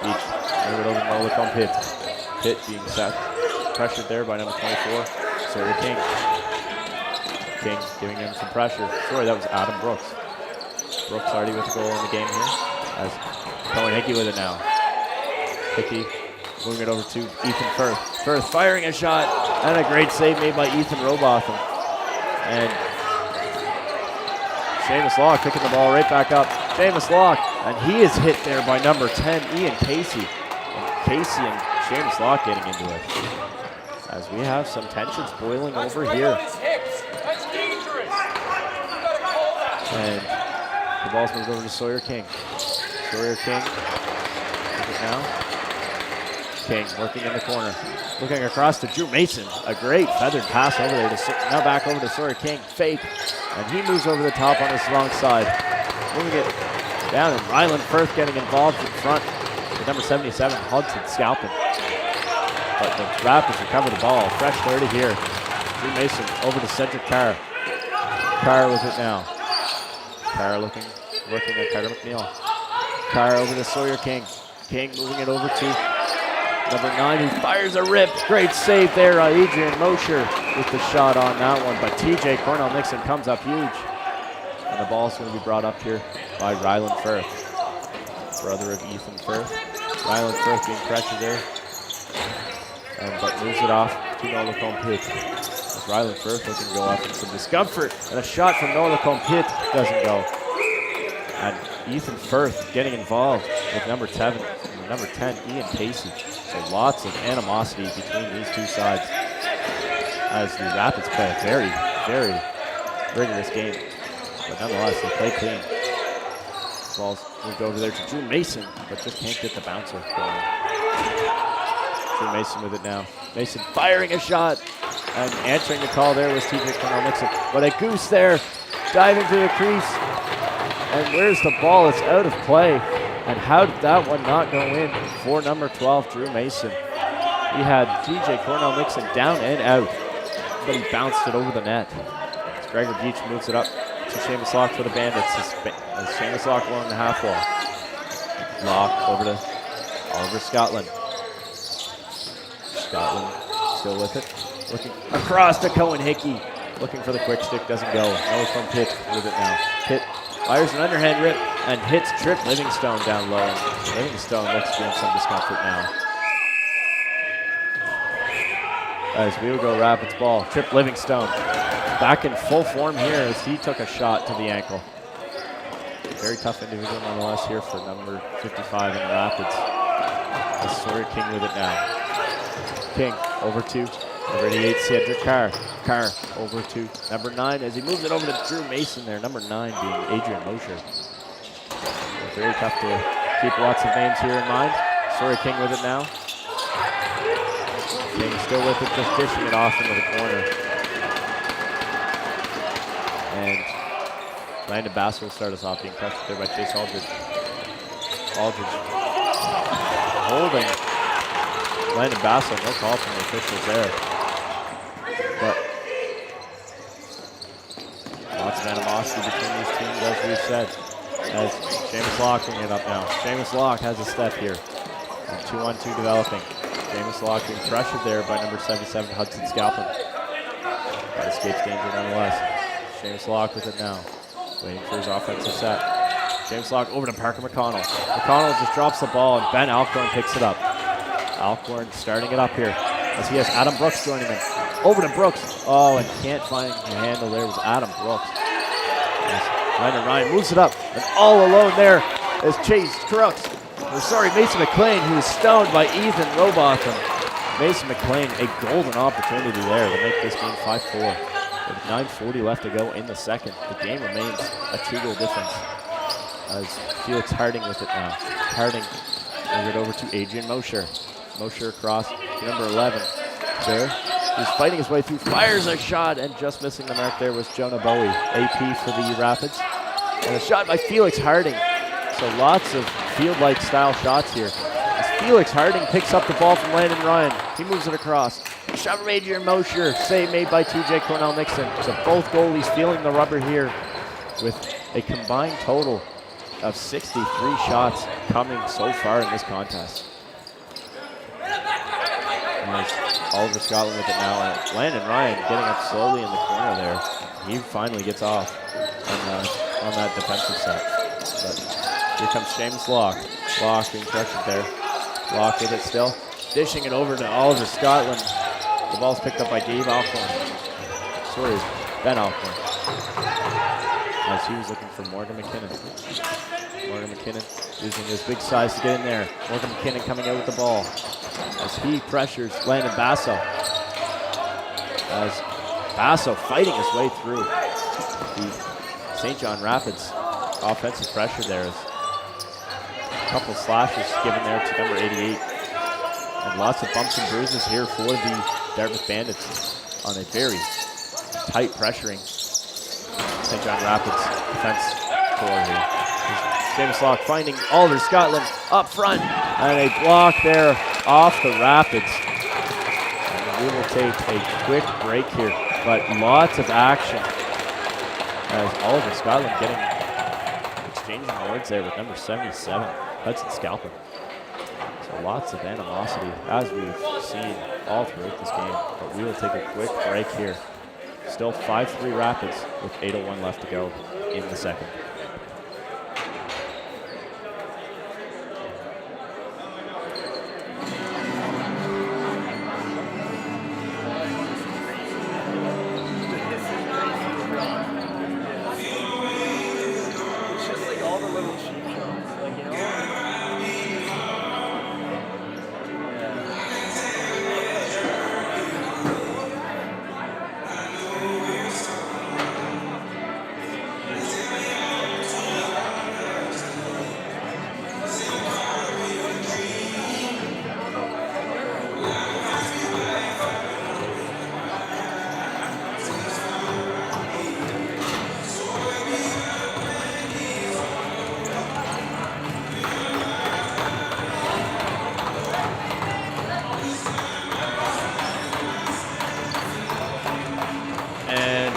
Beach. Move it over to Nola Pitt. Pitt being set. Pressured there by number 24, Sawyer King. King giving him some pressure. Sorry, that was Adam Brooks. Brooks already with a goal in the game here. As Cohen Hickey with it now. Hickey moving it over to Ethan Firth. Firth firing a shot, and a great save made by Ethan Robotham. And Seamus Locke picking the ball right back up. Seamus Locke, and he is hit there by number 10, Ian Casey. And Casey and Seamus Locke getting into it. As we have some tensions boiling over here. And the ball's moved over to Sawyer King. Sawyer King, look at now. King working in the corner. Looking across to Drew Mason. A great feathered pass over there. Now back over to Sawyer King. Fake. And he moves over the top on his wrong side. Moving it down, and Ryland Firth getting involved in front with number 77, Hudson Scalpin. But the Rapids recover the ball. Fresh 30 here. Drew Mason over to Cedric Carr. Carr with it now. Carr working at Carter McNeil. Carr over to Sawyer King. King moving it over to number 9, who fires a rip. Great save there, Adrian Mosher with the shot on that one. But TJ Cornell Nixon comes up huge. And the ball's going to be brought up here by Ryland Firth, brother of Ethan Firth. Ryland Firth being pressured there. But moves it off to Nola Compit. As Ryland Firth looking to go off in some discomfort. And a shot from Nola Compit doesn't go. And Ethan Firth getting involved with number 10, Ian Casey. So lots of animosity between these two sides as the Rapids play a very, very rigorous game. But nonetheless, they play clean. Ball's moved over there to Drew Mason, but just can't get the bouncer going. Drew Mason with it now. Mason firing a shot, and answering the call there was TJ Cornell Nixon. But a goose there, diving to the crease. And where's the ball? It's out of play. And how did that one not go in for number 12, Drew Mason? He had TJ Cornell Nixon down and out, but he bounced it over the net. As Gregor Beach moves it up to Seamus Locke for the Bandits. As Seamus Locke along the half wall. Locke over to Oliver Scotland. Scotland still with it. Looking across to Cohen Hickey. Looking for the quick stick, doesn't go. No, from Pitt with it now. Pitt fires an underhand rip and hits Trip Livingstone down low. And Livingstone looks to be in some discomfort now. As we will go Rapids ball. Trip Livingstone back in full form here as he took a shot to the ankle. Very tough individual nonetheless here for number 55 in the Rapids. As Sawyer King with it now. King over to number 88, Cedric Carr. Carr over to number 9 as he moves it over to Drew Mason there. Number 9 being Adrian Mosher. Very tough to keep lots of names here in mind. Sawyer King with it now. King still with it, just dishing it off into the corner. And Landon Bassel will start us off, being pressured there by Chase Aldridge. Aldridge holding Landon Bassel, no call from the officials there. But lots of animosity between these teams, as we've said. As Seamus Locke bringing it up now. Seamus Locke has a step here. 2-on-2 developing. Seamus Locke being pressured there by number 77, Hudson Scalpin. But escapes danger nonetheless. Seamus Locke with it now. Waiting for his offensive set. Seamus Locke over to Parker McConnell. McConnell just drops the ball and Ben Alcorn picks it up. Alcorn starting it up here as he has Adam Brooks joining him. Over to Brooks. Oh, and can't find the handle there was Adam Brooks. Landon Ryan moves it up, and all alone there is Mason McLean, who is stoned by Ethan Robotham. Mason McLean, a golden opportunity there to make this game 5-4. With 9:40 left to go in the second, the game remains a 2-goal difference. As Felix Harding with it now. Harding moves it over to Adrian Mosher. Mosher across to number 11 there. He's fighting his way through, fires a shot, and just missing the mark there was Jonah Bowie, AP for the Rapids. And a shot by Felix Harding. So lots of field-like style shots here. As Felix Harding picks up the ball from Landon Ryan. He moves it across. Shot from Adrian Mosher, save made by TJ Cornell Nixon. So both goalies feeling the rubber here with a combined total of 63 shots coming so far in this contest. There's Oliver Scotland with it now. And Landon Ryan getting up slowly in the corner there. He finally gets off on that defensive set. But here comes James Locke. Locke being pressured there. Locke with it still. Dishing it over to Oliver Scotland. The ball's picked up by Gabe Alcorn. Sorry, Ben Alcorn. As he was looking for Morgan McKinnon. Morgan McKinnon using his big size to get in there. Morgan McKinnon coming out with the ball as he pressures Landon Basso. As Basso fighting his way through the St. John Rapids offensive pressure there. A couple slashes given there to number 88. And lots of bumps and bruises here for the Dartmouth Bandits on a very tight pressuring St. John Rapids defense forward here. James Locke finding Oliver Scotland up front, and a block there off the Rapids. And we will take a quick break here, but lots of action as Oliver Scotland exchanging words there with number 77, Hudson Scalper. So lots of animosity as we've seen all throughout this game, but we will take a quick break here. Still 5-3 Rapids with 8:01 left to go in the second.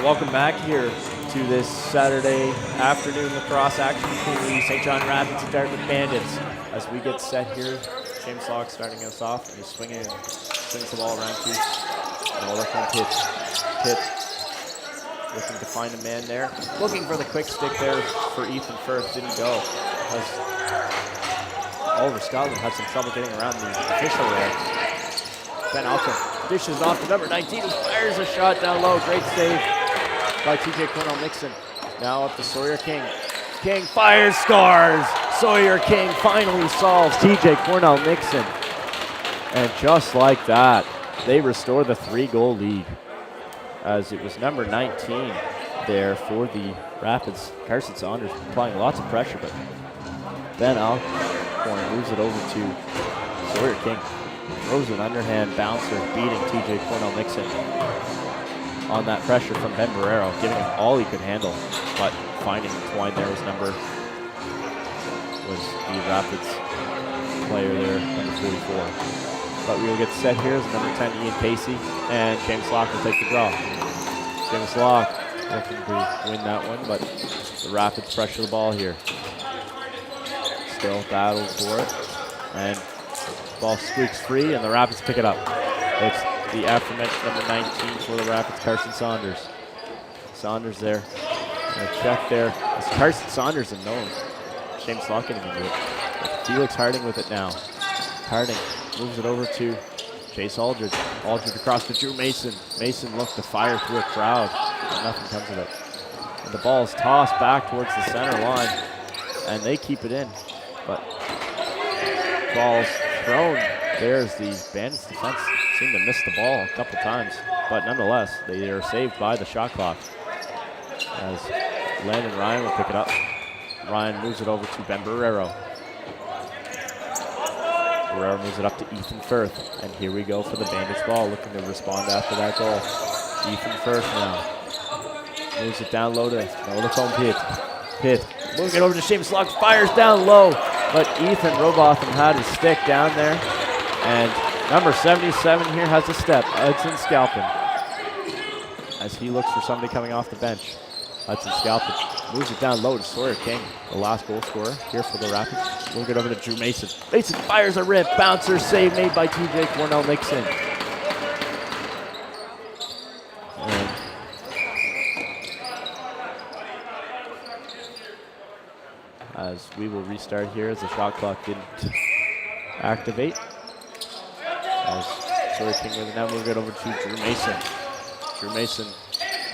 Welcome back here to this Saturday afternoon lacrosse action between the St. John Rapids and Dartmouth Bandits. As we get set here, James Locke starting us off, and he's swings the ball around to Noah Pitt. Pitt looking to find a man there. Looking for the quick stick there for Ethan Firth, didn't go. As Oliver Scotland had some trouble getting around the official there. Ben Alcorn dishes off to number 19, who fires a shot down low. Great save by TJ Cornell-Nixon. Now up to Sawyer King. King fires, scores! Sawyer King finally solves TJ Cornell-Nixon. And just like that, they restore the 3-goal lead. As it was number 19 there for the Rapids. Carson Saunders applying lots of pressure, but Ben Alcorn moves it over to Sawyer King. Throws an underhand bouncer, beating TJ Cornell-Nixon on that pressure from Ben Barrero, giving him all he could handle, but finding Twine there was the Rapids player there, number 44. But we will get set here as number 10, Ian Casey, and James Locke will take the draw. James Locke looking to win that one, but the Rapids pressure the ball here. Still battle for it, and ball squeaks free, and the Rapids pick it up. It's the aforementioned number 19 for the Rapids, Carson Saunders. Saunders there. And a check there. It's Carson Saunders and no James Locke getting into it. Felix Harding with it now. Harding moves it over to Chase Aldridge. Aldridge across to Drew Mason. Mason looked to fire through a crowd, but nothing comes of it. And the ball is tossed back towards the center line, and they keep it in. But ball's thrown. There's the Bandits defense. Seemed to miss the ball a couple times, but nonetheless, they are saved by the shot clock. As Landon Ryan will pick it up. Ryan moves it over to Ben Barrero. Barrero moves it up to Ethan Firth, and here we go for the Bandits ball, looking to respond after that goal. Ethan Firth now moves it down low to Noah Pitt. Pitt moving it over to James Locke, fires down low, but Ethan Robotham had his stick down there, and number 77 here has a step, Hudson Scalpin, as he looks for somebody coming off the bench. Hudson Scalpin moves it down low to Sawyer King, the last goal scorer here for the Rapids. We'll get over to Drew Mason. Mason fires a rip, bouncer save made by TJ Cornell-Nixon. And as we will restart here as the shot clock didn't activate. As Sawyer King with it now, we'll get over to Drew Mason. Drew Mason,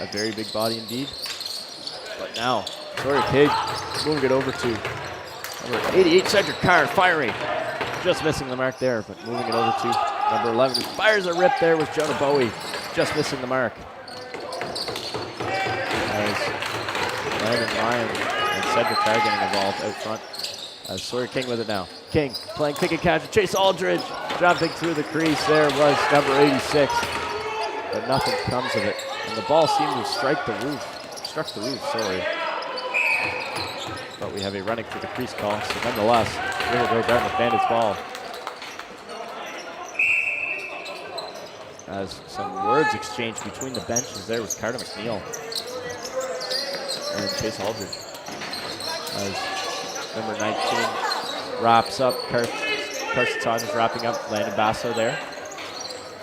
a very big body indeed. But now, Sawyer King moving it over to number 88, Cedric Carr, firing. Just missing the mark there, but moving it over to number 11, who fires a rip there with Jonah Bowie. Just missing the mark. As Landon Ryan and Cedric Carr getting involved out front. As Sawyer King with it now. King playing pick and catch with Chase Aldridge. Dropping through the crease there was number 86. But nothing comes of it. And the ball seemed to strike the roof. Struck the roof, sorry. But we have a running through the crease call. So nonetheless, here we go, Dartmouth Bandits ball. As some words exchanged between the benches there was Carter McNeil and Chase Aldridge. As number 19 wraps up, Carson Saunders wrapping up, Landon Basso there.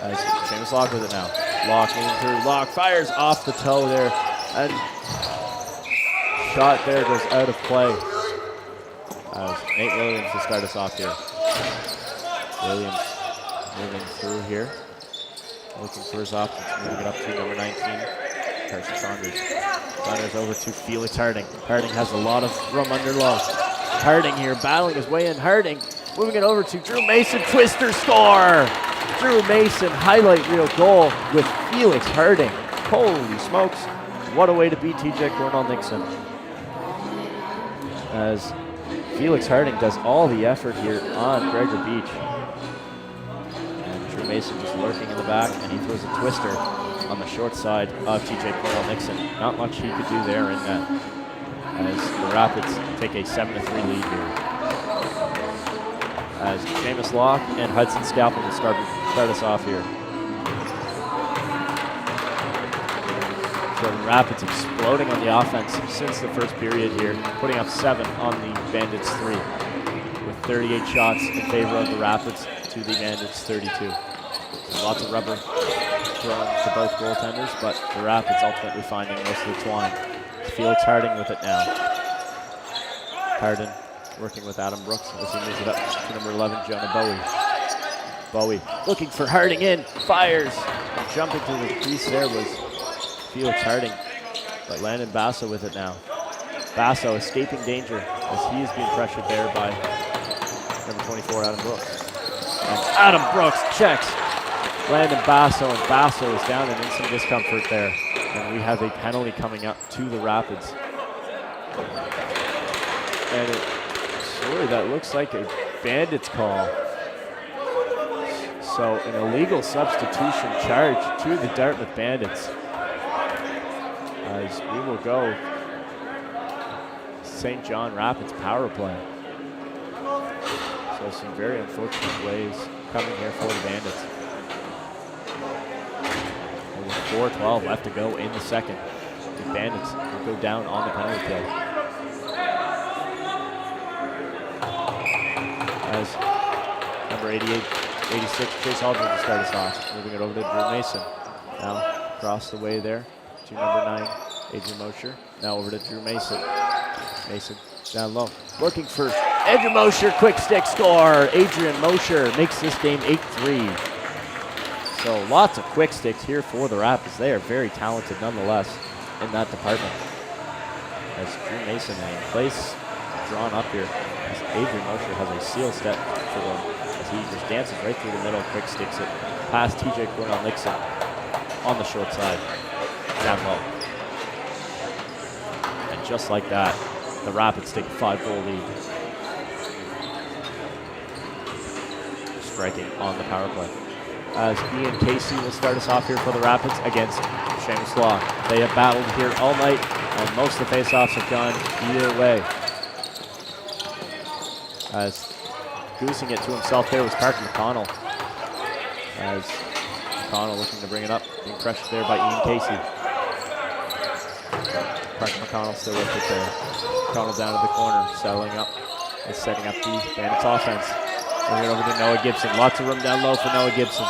As Seamus Locke with it now. Locke moving through, Locke fires off the toe there, and shot there goes out of play. As Nate Williams to start us off here. Williams moving through here. Looking for his options, moving it up to number 19, Carson Saunders. Saunders over to Felix Harding. Harding has a lot of room under low. Harding here battling his way in. Harding moving it over to Drew Mason. Twister score! Drew Mason highlight reel goal with Felix Harding. Holy smokes. What a way to beat TJ Cornell-Nixon. As Felix Harding does all the effort here on Gregor Beach. And Drew Mason just lurking in the back, and he throws a twister on the short side of TJ Cornell-Nixon. Not much he could do there in net. As the Rapids take a 7-3 lead here. As Seamus Locke and Hudson Scalpin will start us off here. So the Rapids exploding on the offense since the first period here, putting up 7 on the Bandits 3, with 38 shots in favor of the Rapids to the Bandits 32. So lots of rubber thrown to both goaltenders, but the Rapids ultimately finding most of the twine. Felix Harding with it now. Harding working with Adam Brooks as he moves it up to number 11, Jonah Bowie. Bowie looking for Harding in, fires, and jumping to the crease there was Felix Harding, but Landon Basso with it now. Basso escaping danger as he is being pressured there by number 24, Adam Brooks. And Adam Brooks checks Landon Basso, and Basso is down and in some discomfort there. And we have a penalty coming up to the Rapids. And sorry, that looks like a Bandits call. So an illegal substitution charge to the Dartmouth Bandits. As we will go St. John Rapids power play. So some very unfortunate ways coming here for the Bandits. And with 4:12 left to go in the second, the Bandits will go down on the penalty kill. As number 88, 86, Chase Aldridge will start us off. Moving it over to Drew Mason. Now across the way there to number 9, Adrian Mosher. Now over to Drew Mason. Mason down low. Looking for Adrian Mosher, quick stick score. Adrian Mosher makes this game 8-3. So lots of quick sticks here for the Rapids. They are very talented nonetheless in that department. As Drew Mason in place drawn up here. As Adrian Mosher has a seal step for them. As he just dances right through the middle, quick sticks it past TJ Cornell-Nixon on the short side, down low. And just like that, the Rapids take a 5-goal lead. Striking on the power play. As Ian Casey will start us off here for the Rapids against Seamus Locke. They have battled here all night, and most of the faceoffs have gone either way. As goosing it to himself there was Parker McConnell. As McConnell looking to bring it up, being pressured there by Ian Casey. Parker McConnell still with it there. McConnell down to the corner, settling up and setting up the Bandits offense. Moving it over to Noah Gibson. Lots of room down low for Noah Gibson.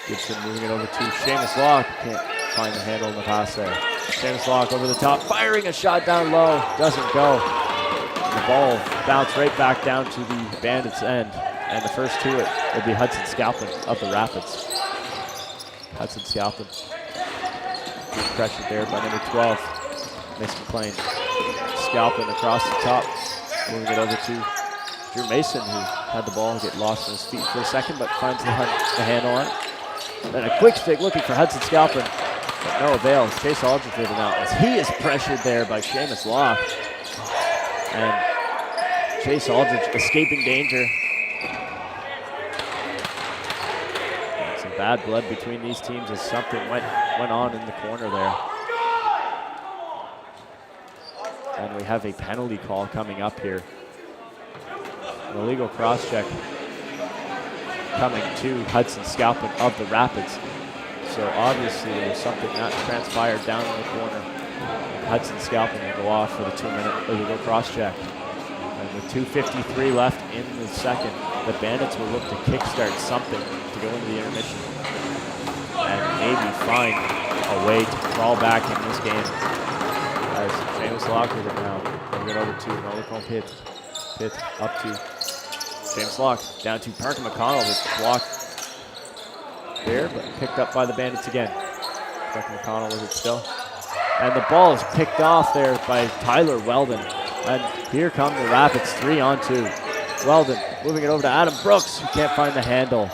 Gibson moving it over to Seamus Locke. Can't find the handle in the pass there. Seamus Locke over the top, firing a shot down low. Doesn't go. The ball bounced right back down to the Bandits' end. And the first to it will be Hudson Scalpin of the Rapids. Hudson Scalpin. Being pressured there by number 12, Miss McLean. Scalpin across the top. Moving it over to Drew Mason, who had the ball get lost on his feet for a second, but finds the handle on it. Then a quick stick looking for Hudson Scalpin, but no avail. Chase Aldridge with it now as he is pressured there by Seamus Locke. And Chase Aldridge escaping danger. And some bad blood between these teams as something went on in the corner there. And we have a penalty call coming up here. An illegal cross-check coming to Hudson Scalpin of the Rapids. So obviously there was something that transpired down in the corner. And Hudson Scalpin will go off for the 2-minute illegal cross-check. And with 2:53 left in the second, the Bandits will look to kickstart something to go into the intermission. And maybe find a way to crawl back in this game. As Seamus Locke with it now. Moving it over to Nolan Pitt. Pitt up to James Locke, down to Parker McConnell, that's blocked there, but picked up by the Bandits again. Parker McConnell with it still. And the ball is picked off there by Tyler Weldon. And here come the Rapids, 3-on-2. Weldon moving it over to Adam Brooks, who can't find the handle.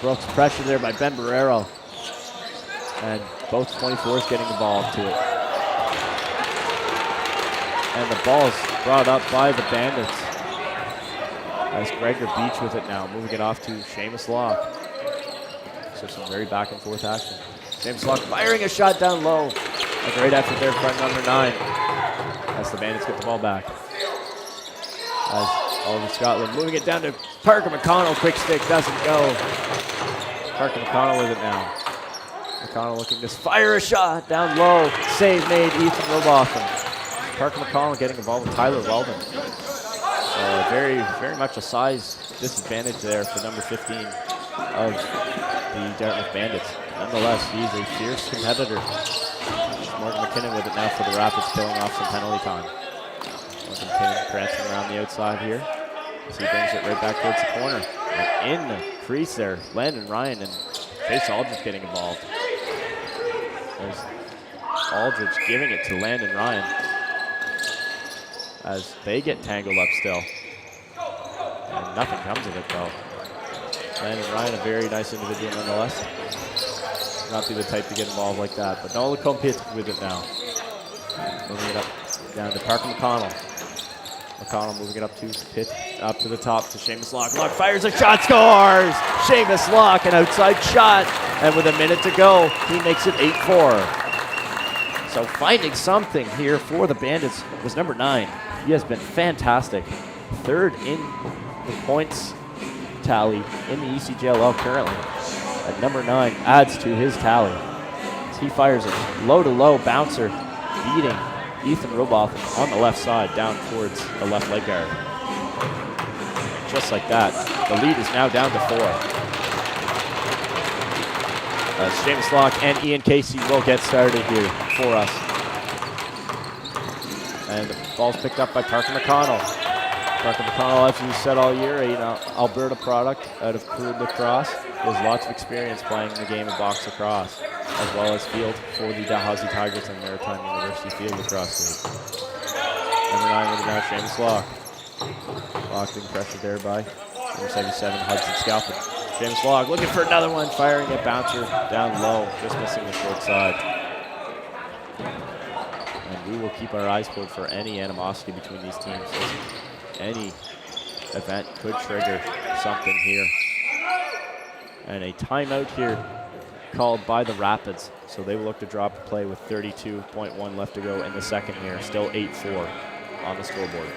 Brooks pressured there by Ben Barrero. And both 24s getting the ball to it. And the ball is brought up by the Bandits. As Gregor Beach with it now, moving it off to Seamus Locke. So some very back and forth action. Seamus Locke firing a shot down low. A great effort there from number 9. As the Bandits get the ball back. As Oliver Scotland moving it down to Parker McConnell. Quick stick doesn't go. Parker McConnell with it now. McConnell looking to fire a shot down low. Save made, Ethan Robotham. Parker McConnell getting involved with Tyler Weldon. Very much a size disadvantage there for number 15 of the Dartmouth Bandits. Nonetheless, he's a fierce competitor. Morgan McKinnon with it now for the Rapids, killing off some penalty time. Morgan McKinnon prancing around the outside here as he brings it right back towards the corner. And in the crease there, Landon Ryan and Chase Aldridge getting involved. There's Aldridge giving it to Landon Ryan as they get tangled up still. And nothing comes of it though. Landon Ryan, a very nice individual nonetheless. Not be the type to get involved like that, but Nola Compit with it now. Moving it up down to Parker McConnell. McConnell moving it up to Pitt, up to the top to Seamus Locke. Locke fires a shot, scores! Seamus Locke, an outside shot, and with a minute to go, he makes it 8-4. So finding something here for the Bandits was number 9. He has been fantastic. 3rd in the points tally in the ECJLL currently. And number 9 adds to his tally as he fires a low-to-low bouncer, beating Ethan Robotham on the left side down towards the left leg guard. Just like that, the lead is now down to 4. James Locke and Ian Casey will get started here for us. And the ball's picked up by Parker McConnell. Parker McConnell, as we said all year, an Alberta product out of Crew Lacrosse. He has lots of experience playing the game of box lacrosse, as well as field for the Dalhousie Tigers and Maritime University Field Lacrosse League. Number 9 with it now, Seamus Locke. Locke being pressured there by number 77, Hudson Scalpin. Seamus Locke looking for another one, firing a bouncer down low, just missing the short side. And we will keep our eyes peeled for any animosity between these teams. Any event could trigger something here. And a timeout here called by the Rapids. So they will look to drop the play with 32.1 left to go in the second here. Still 8-4 on the scoreboard.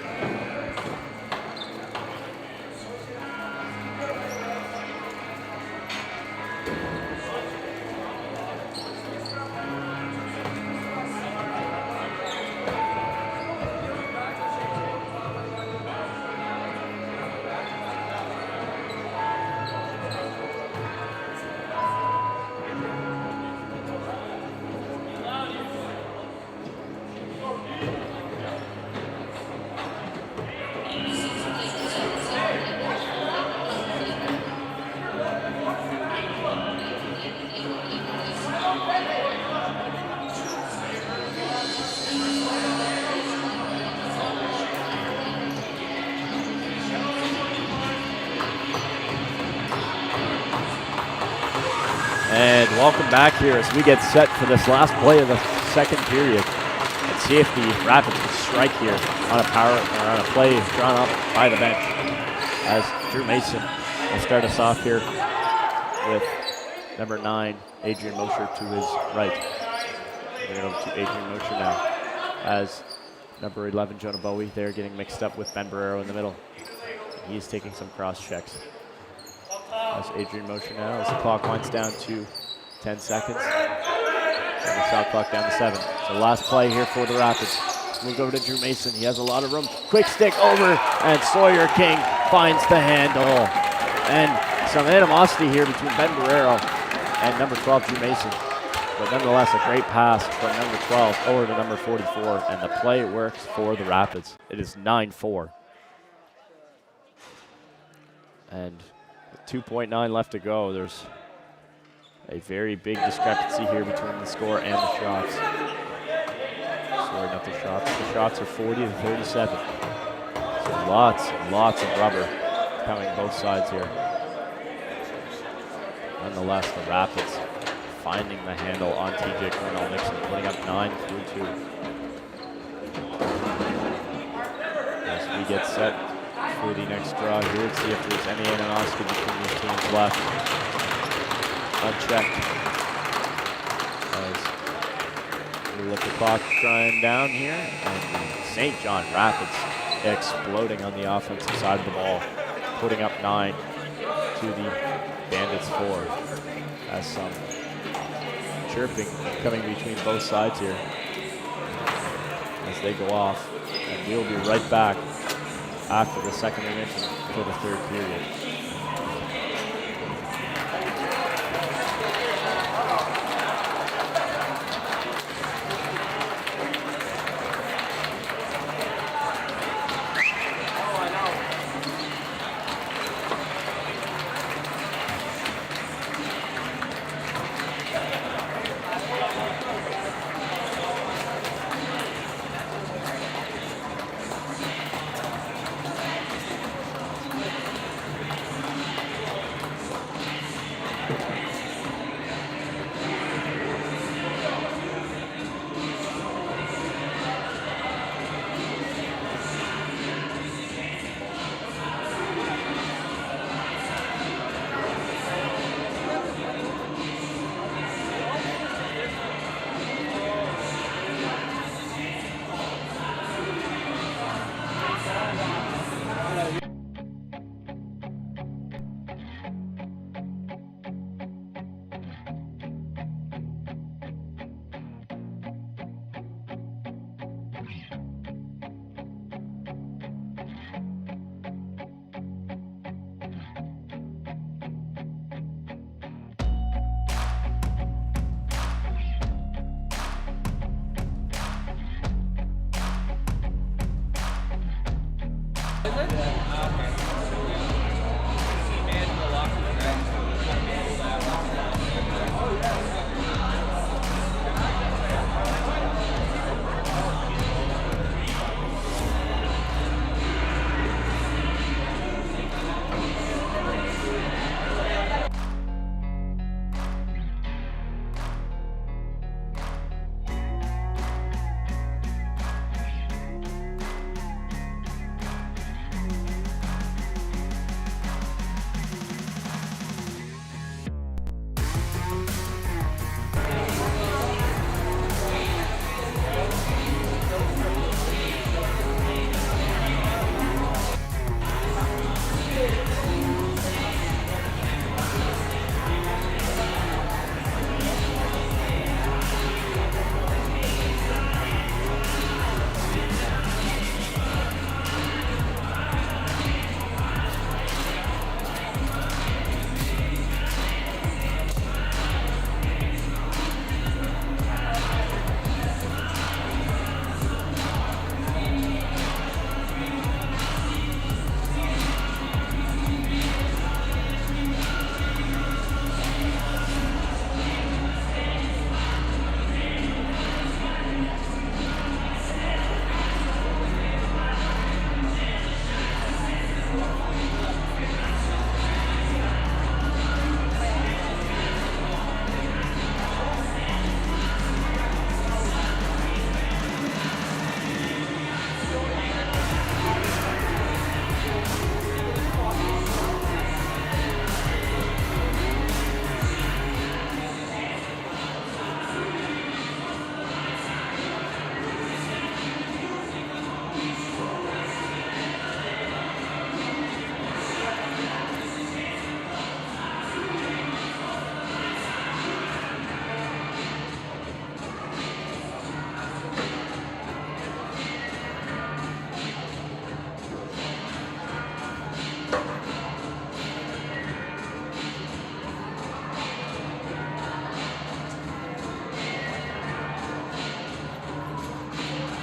And welcome back here as we get set for this last play of the second period. Let's see if the Rapids can strike here on a play drawn up by the bench. As Drew Mason will start us off here with number 9, Adrian Mosher to his right. Bring it over to Adrian Mosher now. As number 11, Jonah Bowie, there getting mixed up with Ben Barrero in the middle. He's taking some cross checks. That's Adrian Mosher now as the clock winds down to 10 seconds. And the shot clock down to 7. So last play here for the Rapids. Moved over to Drew Mason. He has a lot of room. Quick stick over, and Sawyer King finds the handle. And some animosity here between Ben Barrero and number 12, Drew Mason. But nonetheless, a great pass from number 12 over to number 44. And the play works for the Rapids. It is 9-4. And with 2.9 left to go, there's a very big discrepancy here between the score and the shots. Sorry, not the shots. The shots are 40 to 37. So lots and lots of rubber coming both sides here. Nonetheless, the Rapids finding the handle on TJ Colonel Nixon, putting up 9-2. As we get set for the next draw here, let's see if there's any animosity between these teams left. Unchecked. As we let the clock grind down here, and St. John Rapids exploding on the offensive side of the ball, putting up 9 to the Bandits 4. As some chirping coming between both sides here as they go off, and we'll be right back after the second intermission for the third period.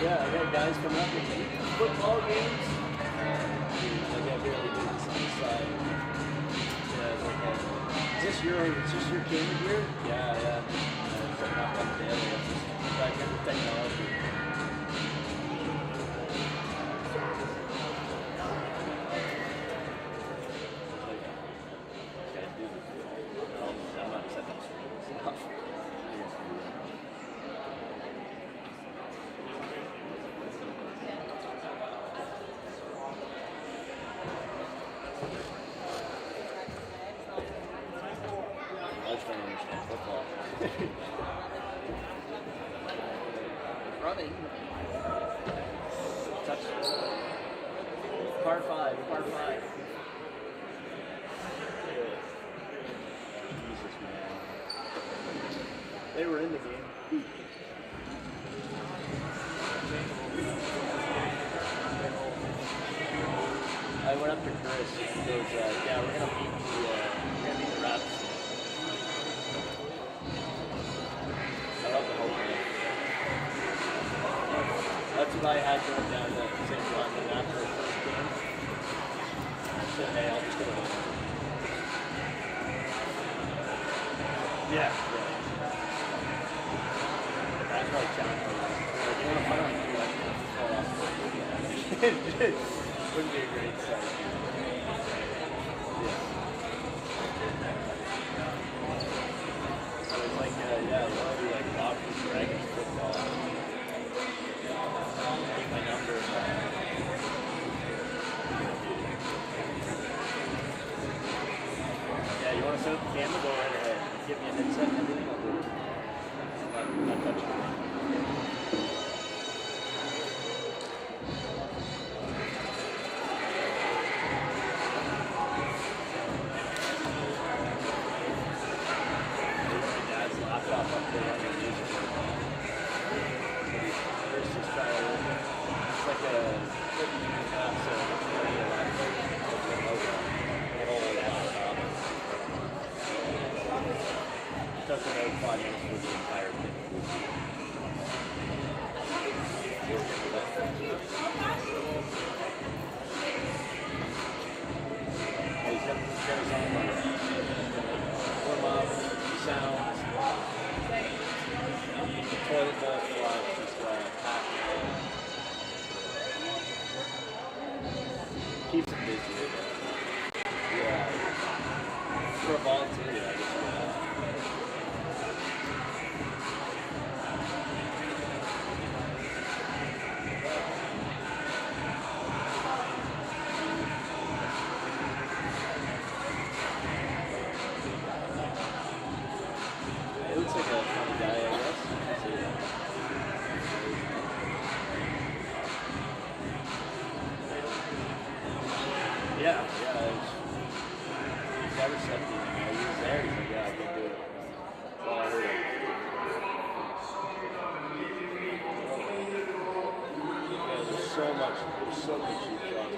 Yeah, I got guys coming up with football games. Like I barely do this on the side. Yeah, it's like, is this your camera gear? Yeah. It's like not like daily. It's just that kind of technology. I'm not setting up screens. I just don't understand football. Running. Touch. Par 5. Jesus, man. They were in the game. I went up to Chris and he goes, yeah, we're gonna meet the Raps. I love the whole thing. That's what I had going down at the same time. And after the first game, I said, hey, I'll just go home. Yeah. That's why I challenged me. Like, you want to fight on me? Like, fall off. Wouldn't be a great sight. Yeah. So it's like, yeah, I want to do like boxing, dragons, football. Take my number. Yeah, you want to set up the camera? Go right ahead. Give me a headset and everything. I'll do it. I'm not touching it. Laptop up there on the music. First just try to work it. It's like a laptop, so it's going to be a laptop. An old laptop. It took about 5 minutes for the entire thing. He's got his own warm up, sounds. The toilet bowl flush, just packing. Keeps him busy. Yeah. For a volunteer, I guess. It looks like a funny guy, I guess. Yeah. He's never said anything. He was there. He's like, yeah, I can do it. That's all I heard. Yeah, there's so many cheap shots.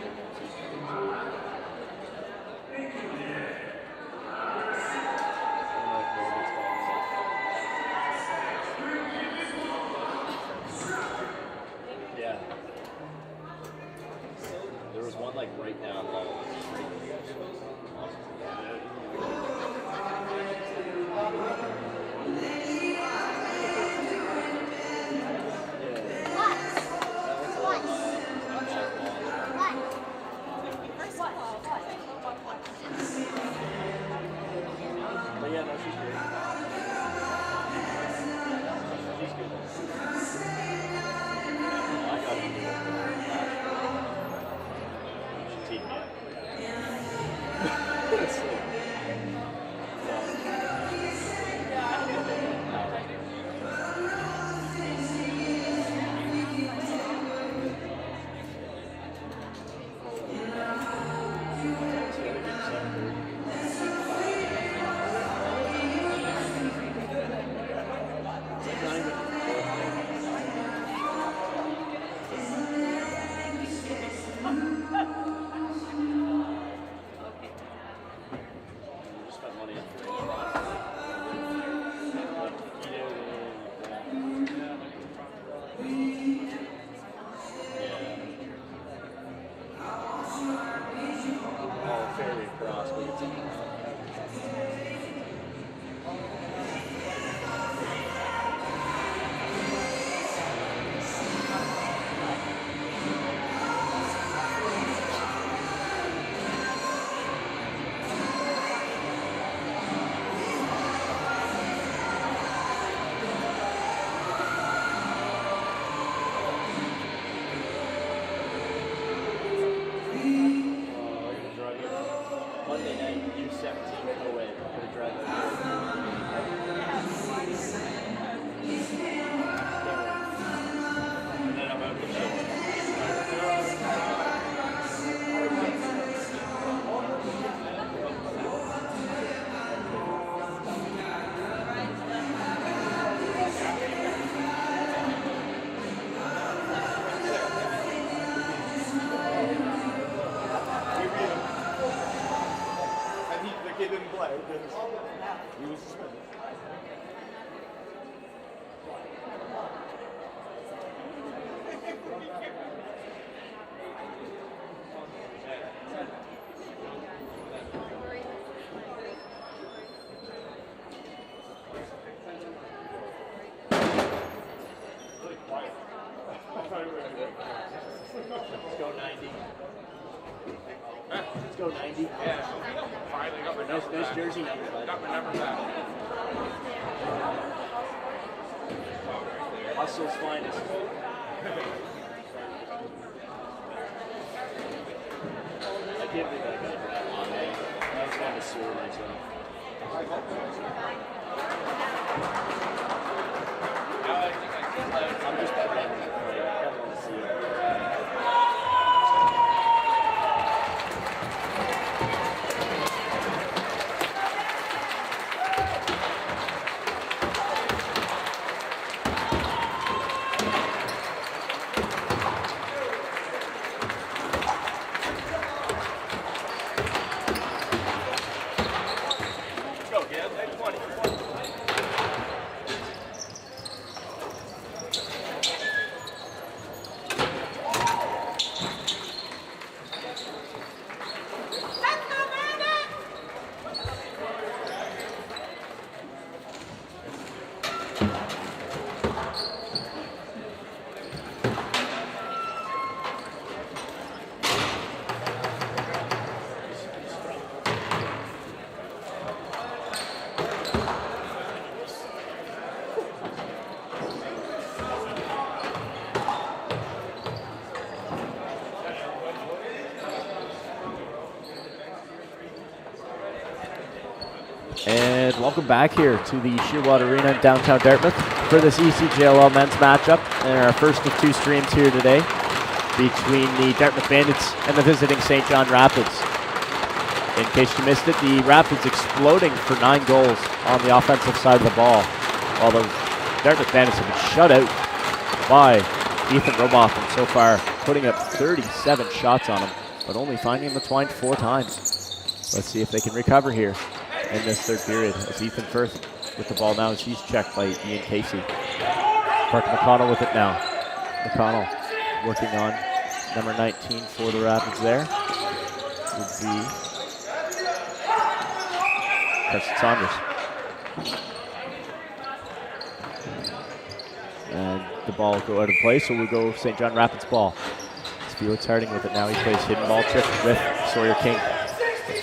Yeah. There was one like right down low. First of all, Let's go 90. Let's go 90. Yeah. Finally got my number Nice back. jersey number, bud. Got my number back. Hustle's finest. I can't believe that guy grabbed on me. I was kind of sore myself. I'm just preparing for it. I don't want to see it. Let's go, Gab. Hey, 20. And welcome back here to the Shearwater Arena in downtown Dartmouth for this ECJLL men's matchup and our first of two streams here today between the Dartmouth Bandits and the visiting St. John Rapids. In case you missed it, the Rapids exploding for 9 goals on the offensive side of the ball, while the Dartmouth Bandits have been shut out by Ethan Robotham so far, putting up 37 shots on him, but only finding the twine 4 times. Let's see if they can recover here in this third period as Ethan Firth with the ball now as he's checked by Ian Casey. Parker McConnell with it now. McConnell working on number 19 for the Rapids there. Would be Preston Saunders. And the ball will go out of play, so we'll go St. John Rapids ball. It's Felix Harding with it now. He plays hidden ball trick with Sawyer King.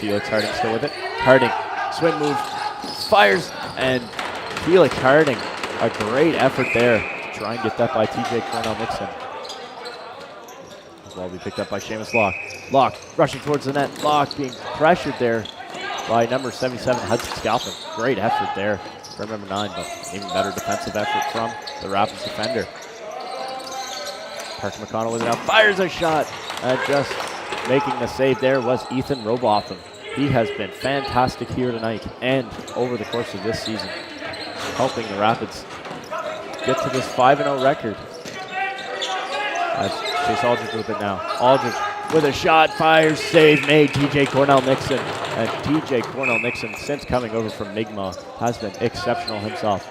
Felix Harding still with it. Harding, swing move, fires, and Felix Harding, a great effort there to try and get that by TJ Cornell-Nixon. The ball will be picked up by Seamus Locke. Locke rushing towards the net. Locke being pressured there by number 77, Hudson Scalpin. Great effort there from number 9, but even better defensive effort from the Rapids defender. Parker McConnell with it now, fires a shot, and just making the save there was Ethan Robotham. He has been fantastic here tonight and over the course of this season, helping the Rapids get to this 5-0 record. As Chase Aldridge with it now. Aldridge with a shot, fires, save made, TJ Cornell-Nixon. And TJ Cornell-Nixon, since coming over from Mi'kmaq, has been exceptional himself.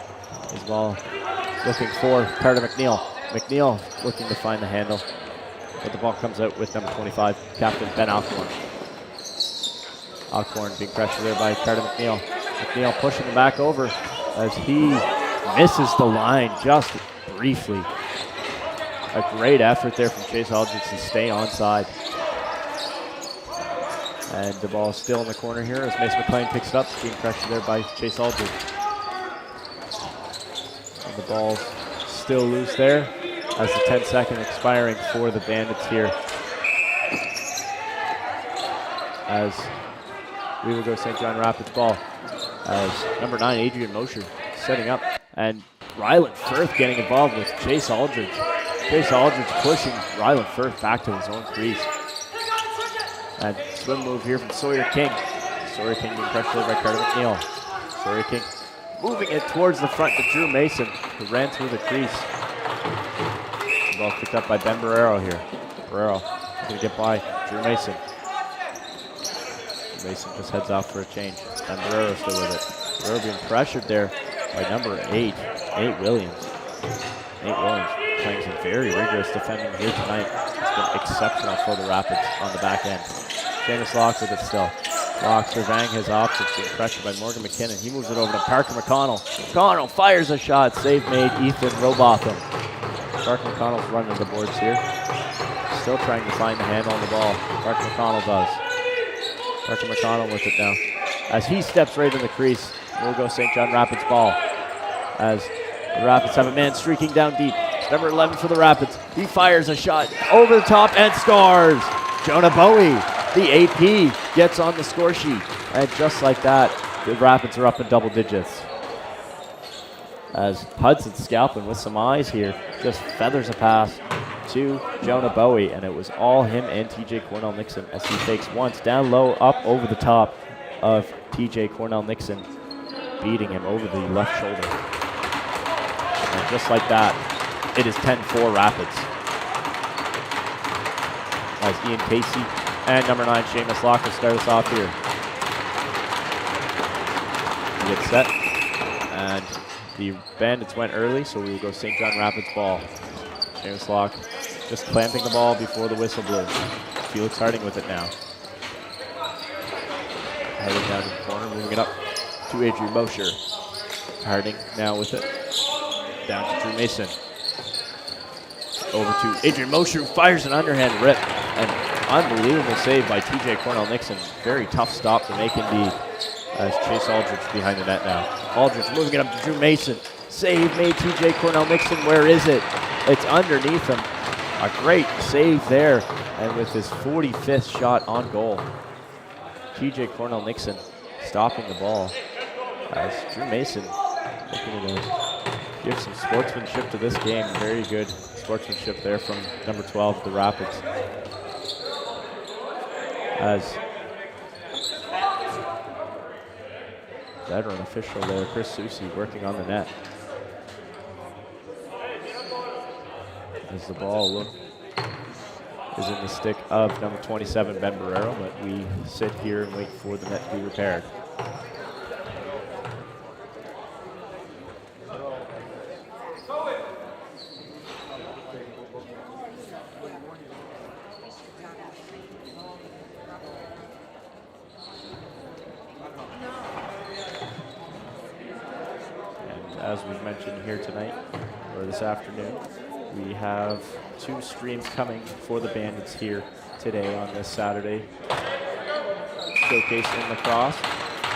As well, looking for Carter McNeil. McNeil looking to find the handle, but the ball comes out with number 25, Captain Ben Alcorn. Alcorn being pressured there by Carter McNeil. McNeil pushing him back over as he misses the line just briefly. A great effort there from Chase Aldridge to stay onside. And the ball is still in the corner here as Mason McLean picks it up, being pressured there by Chase Aldridge. And the ball's still loose there as the 10-second expiring for the Bandits here. As we will go St. John Rapids ball as number 9, Adrian Mosher, setting up. And Ryland Firth getting involved with Chase Aldridge. Chase Aldridge pushing Ryland Firth back to his own crease. And swim move here from Sawyer King. Sawyer King being pressured by Carter McNeil. Sawyer King moving it towards the front to Drew Mason, who ran through the crease. The ball picked up by Ben Barrero here. Barrero going to get by Drew Mason. Mason just heads off for a change. And Barrero still with it. Barrero being pressured there by number 8, Nate Williams. Nate Williams playing some very rigorous defending here tonight. It's been exceptional for the Rapids on the back end. Seamus Locke with it still. Locke surveying his options, being pressured by Morgan McKinnon. He moves it over to Parker McConnell. McConnell fires a shot. Save made, Ethan Robotham. Mark McConnell's running the boards here. Still trying to find the handle on the ball. Mark McConnell does. Parker McConnell with it now. As he steps right in the crease, we'll go St. John Rapids ball. As the Rapids have a man streaking down deep. It's number 11 for the Rapids. He fires a shot over the top and scores. Jonah Bowie, the AP, gets on the score sheet. And just like that, the Rapids are up in double digits. As Hudson Scalpin with some eyes here, just feathers a pass to Jonah Bowie, and it was all him and TJ Cornell Nixon as he fakes once, down low, up over the top of TJ Cornell Nixon, beating him over the left shoulder. And just like that, it is 10-4 Rapids. As Ian Casey and number 9, Seamus Locke will start us off here. He gets set, and the Bandits went early, so we will go St. John Rapids ball. Seamus Locke just clamping the ball before the whistle blew. Felix Harding with it now. Harding down in the corner, moving it up to Adrian Mosher. Harding now with it. Down to Drew Mason. Over to Adrian Mosher, who fires an underhand rip. An unbelievable save by TJ Cornell Nixon. Very tough stop to make indeed. As Chase Aldridge behind the net now. Aldridge moving it up to Drew Mason. Save made TJ Cornell Nixon. Where is it? It's underneath him. A great save there. And with his 45th shot on goal, TJ Cornell Nixon stopping the ball. As Drew Mason looking to give some sportsmanship to this game. Very good sportsmanship there from number 12, the Rapids. As veteran official there, Chris Susi, working on the net. As the ball is in the stick of number 27, Ben Barrero, but we sit here and wait for the net to be repaired. As we've mentioned here tonight, or this afternoon, we have 2 streams coming for the Bandits here today on this Saturday. Showcase in Lacrosse.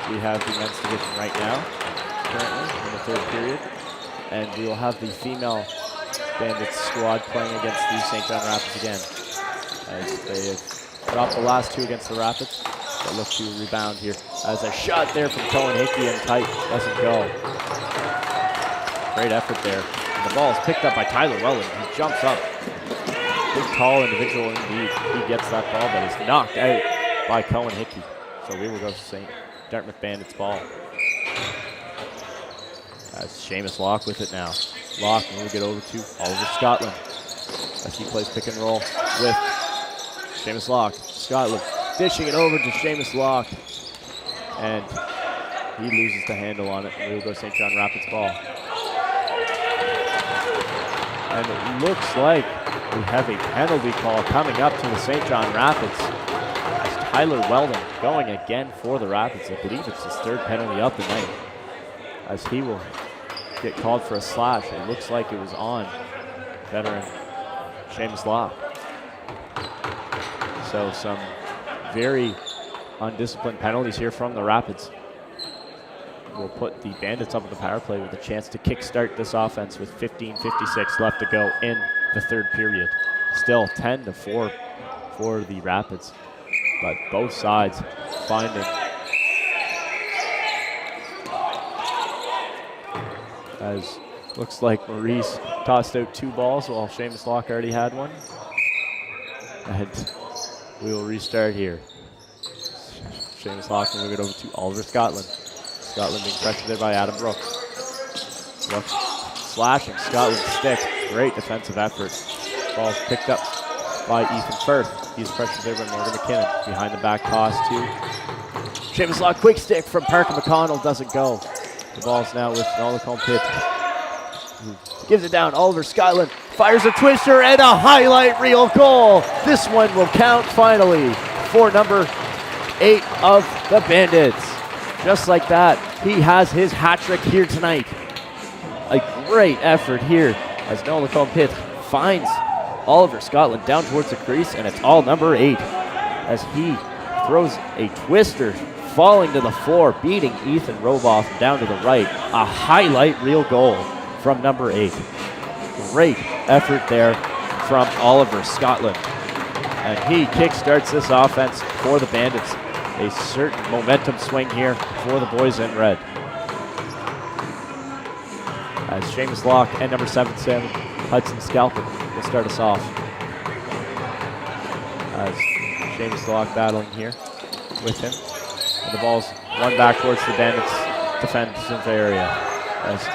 We have the men's division right now, currently in the 3rd period. And we will have the female Bandits squad playing against the St. John Rapids again. As they have dropped the last 2 against the Rapids, but look to rebound here. As a shot there from Cohen Hickey and tight, doesn't go. Great effort there. And the ball is picked up by Tyler Welland. He jumps up. Big, tall individual indeed. He gets that ball, but is knocked out by Cohen Hickey. So we will go to St. Dartmouth Bandits ball. As Seamus Locke with it now. Locke will get over to Oliver Scotland as he plays pick and roll with Seamus Locke. Scotland dishing it over to Seamus Locke. And he loses the handle on it. And we will go St. John Rapids ball. And it looks like we have a penalty call coming up to the St. John Rapids. As Tyler Weldon going again for the Rapids. I believe it's his 3rd penalty of the night. As he will get called for a slash. It looks like it was on veteran Seamus Locke. So some very undisciplined penalties here from the Rapids. Will put the Bandits up in the power play with a chance to kickstart this offense with 15:56 left to go in the 3rd period. Still 10-4 for the Rapids, but both sides finding as looks like Maurice tossed out 2 balls while Seamus Locke already had one. And we will restart here. Seamus Locke will move it over to Oliver Scotland. Scotland being pressured there by Adam Brooks. Brooks slashing Scotland's stick. Great defensive effort. Ball's picked up by Ethan Firth. He's pressured there by Morgan McKinnon. Behind the back toss to Seamus Locke. Quick stick from Parker McConnell. Doesn't go. The ball's now with Nolan Pitt. Gives it down. Oliver Scotland fires a twister and a highlight reel goal. This one will count finally for number 8 of the Bandits. Just like that, he has his hat trick here tonight. A great effort here as Nolan Pitt finds Oliver Scotland down towards the crease, and it's all number 8 as he throws a twister, falling to the floor, beating Ethan Roboff down to the right. A highlight reel goal from number 8. Great effort there from Oliver Scotland. And he kickstarts this offense for the Bandits. A certain momentum swing here for the boys in red. As Seamus Locke and number 7 Hudson Scalpin will start us off. As Seamus Locke battling here with him. And the ball's run back towards the Bandits' defensive area as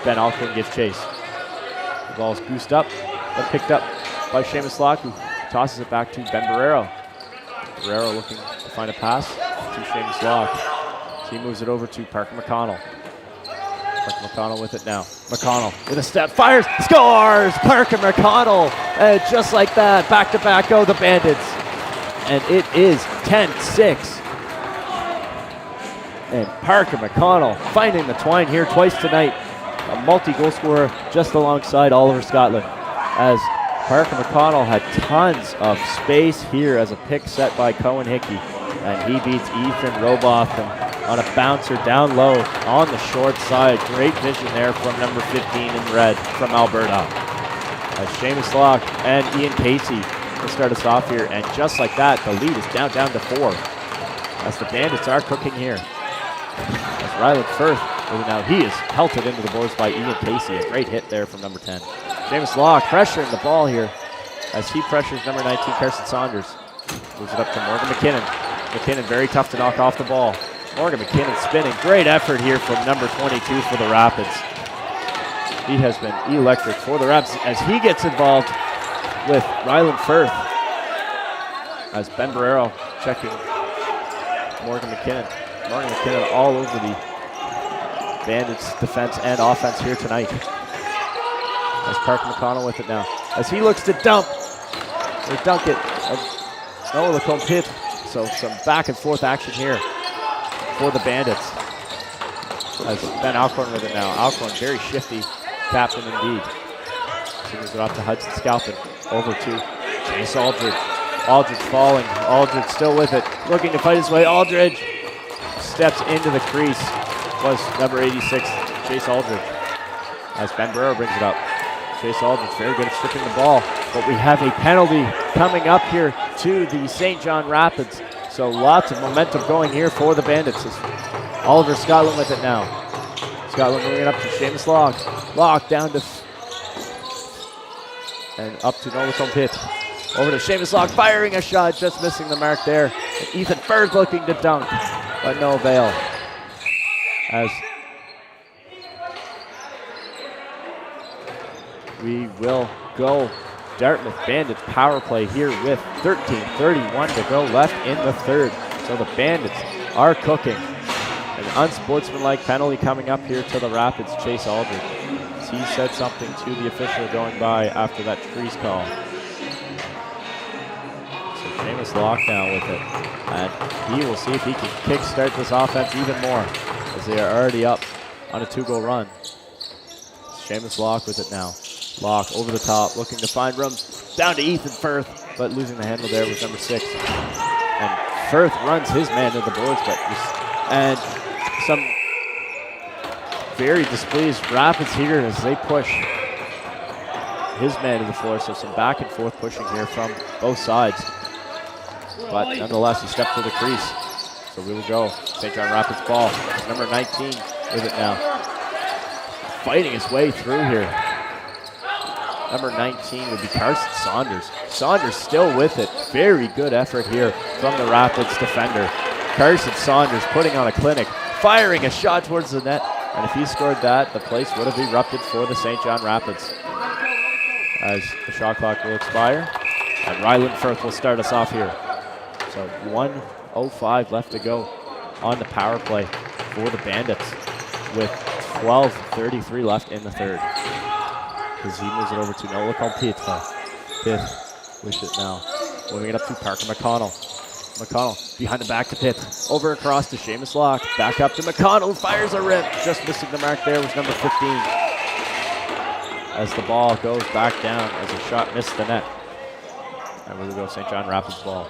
Ben Alcorn gives chase. The ball's goosed up, but picked up by Seamus Locke, who tosses it back to Ben Barrero. Barrero looking to find a pass to Seamus Locke. So he moves it over to Parker McConnell. Parker McConnell with it now. McConnell with a step, fires, scores! Parker McConnell, and just like that, back-to-back go the Bandits. And it is 10-6. And Parker McConnell finding the twine here twice tonight. A multi-goal scorer just alongside Oliver Scotland. As Parker McConnell had tons of space here as a pick set by Cohen Hickey. And he beats Ethan Roboth on a bouncer down low on the short side. Great vision there from number 15 in red from Alberta. As Seamus Locke and Ian Casey will start us off here. And just like that, the lead is down to 4. As the Bandits are cooking here. As Ryland Firth, now he is pelted into the boards by Ian Casey. A great hit there from number 10. Seamus Locke pressuring the ball here as he pressures number 19, Carson Saunders. Moves it up to Morgan McKinnon. McKinnon very tough to knock off the ball. Morgan McKinnon spinning. Great effort here from number 22 for the Rapids. He has been electric for the Rapids as he gets involved with Ryland Firth. As Ben Barrero checking Morgan McKinnon. Morgan McKinnon all over the Bandits defense and offense here tonight. As Parker McConnell with it now. As he looks to dump it. Noah Lacombe hit. So some back and forth action here for the Bandits. As Ben Alcorn with it now. Alcorn very shifty captain indeed. So moves it off to Hudson Scalpin. Over to Chase Aldridge. Aldridge falling. Aldridge still with it. Looking to fight his way. Aldridge steps into the crease. Was number 86, Chase Aldridge. As Ben Barrero brings it up. Chase Aldridge very good at stripping the ball. But we have a penalty coming up here to the St. John Rapids. So lots of momentum going here for the Bandits. Oliver Scotland with it now. Scotland moving it up to Seamus Locke. Locke down to and up to Noah Lacombe Pitt. Over to Seamus Locke, firing a shot, just missing the mark there. And Ethan Firth looking to dunk, but no avail. As we will go Dartmouth Bandits power play here with 13:31 to go left in the third. So the Bandits are cooking. An unsportsmanlike penalty coming up here to the Rapids, Chase Aldridge. He said something to the official going by after that crease call. So Seamus Locke now with it. And he will see if he can kickstart this offense even more as they are already up on a 2-goal run. Seamus Locke with it now. Locke over the top, looking to find room. Down to Ethan Firth, but losing the handle there was number 6. And Firth runs his man to the boards, and some very displeased Rapids here as they push his man to the floor. So some back and forth pushing here from both sides. But nonetheless, he stepped to the crease. So we will go St. John Rapids ball. Number 19 with it now. Fighting his way through here. Number 19 would be Carson Saunders. Saunders still with it. Very good effort here from the Rapids defender. Carson Saunders putting on a clinic, firing a shot towards the net. And if he scored that, the place would have erupted for the St. John Rapids. As the shot clock will expire. And Ryland Firth will start us off here. So 1:05 left to go on the power play for the Bandits with 12:33 left in the third. As he moves it over to Noah Lacombe Pitt with it now. Moving it up to Parker McConnell. McConnell behind the back to Pitt. Over across to Seamus Locke. Back up to McConnell. Fires a rip. Just missing the mark there was number 15. as the ball goes back down as a shot missed the net. And we will go St. John Rapids ball.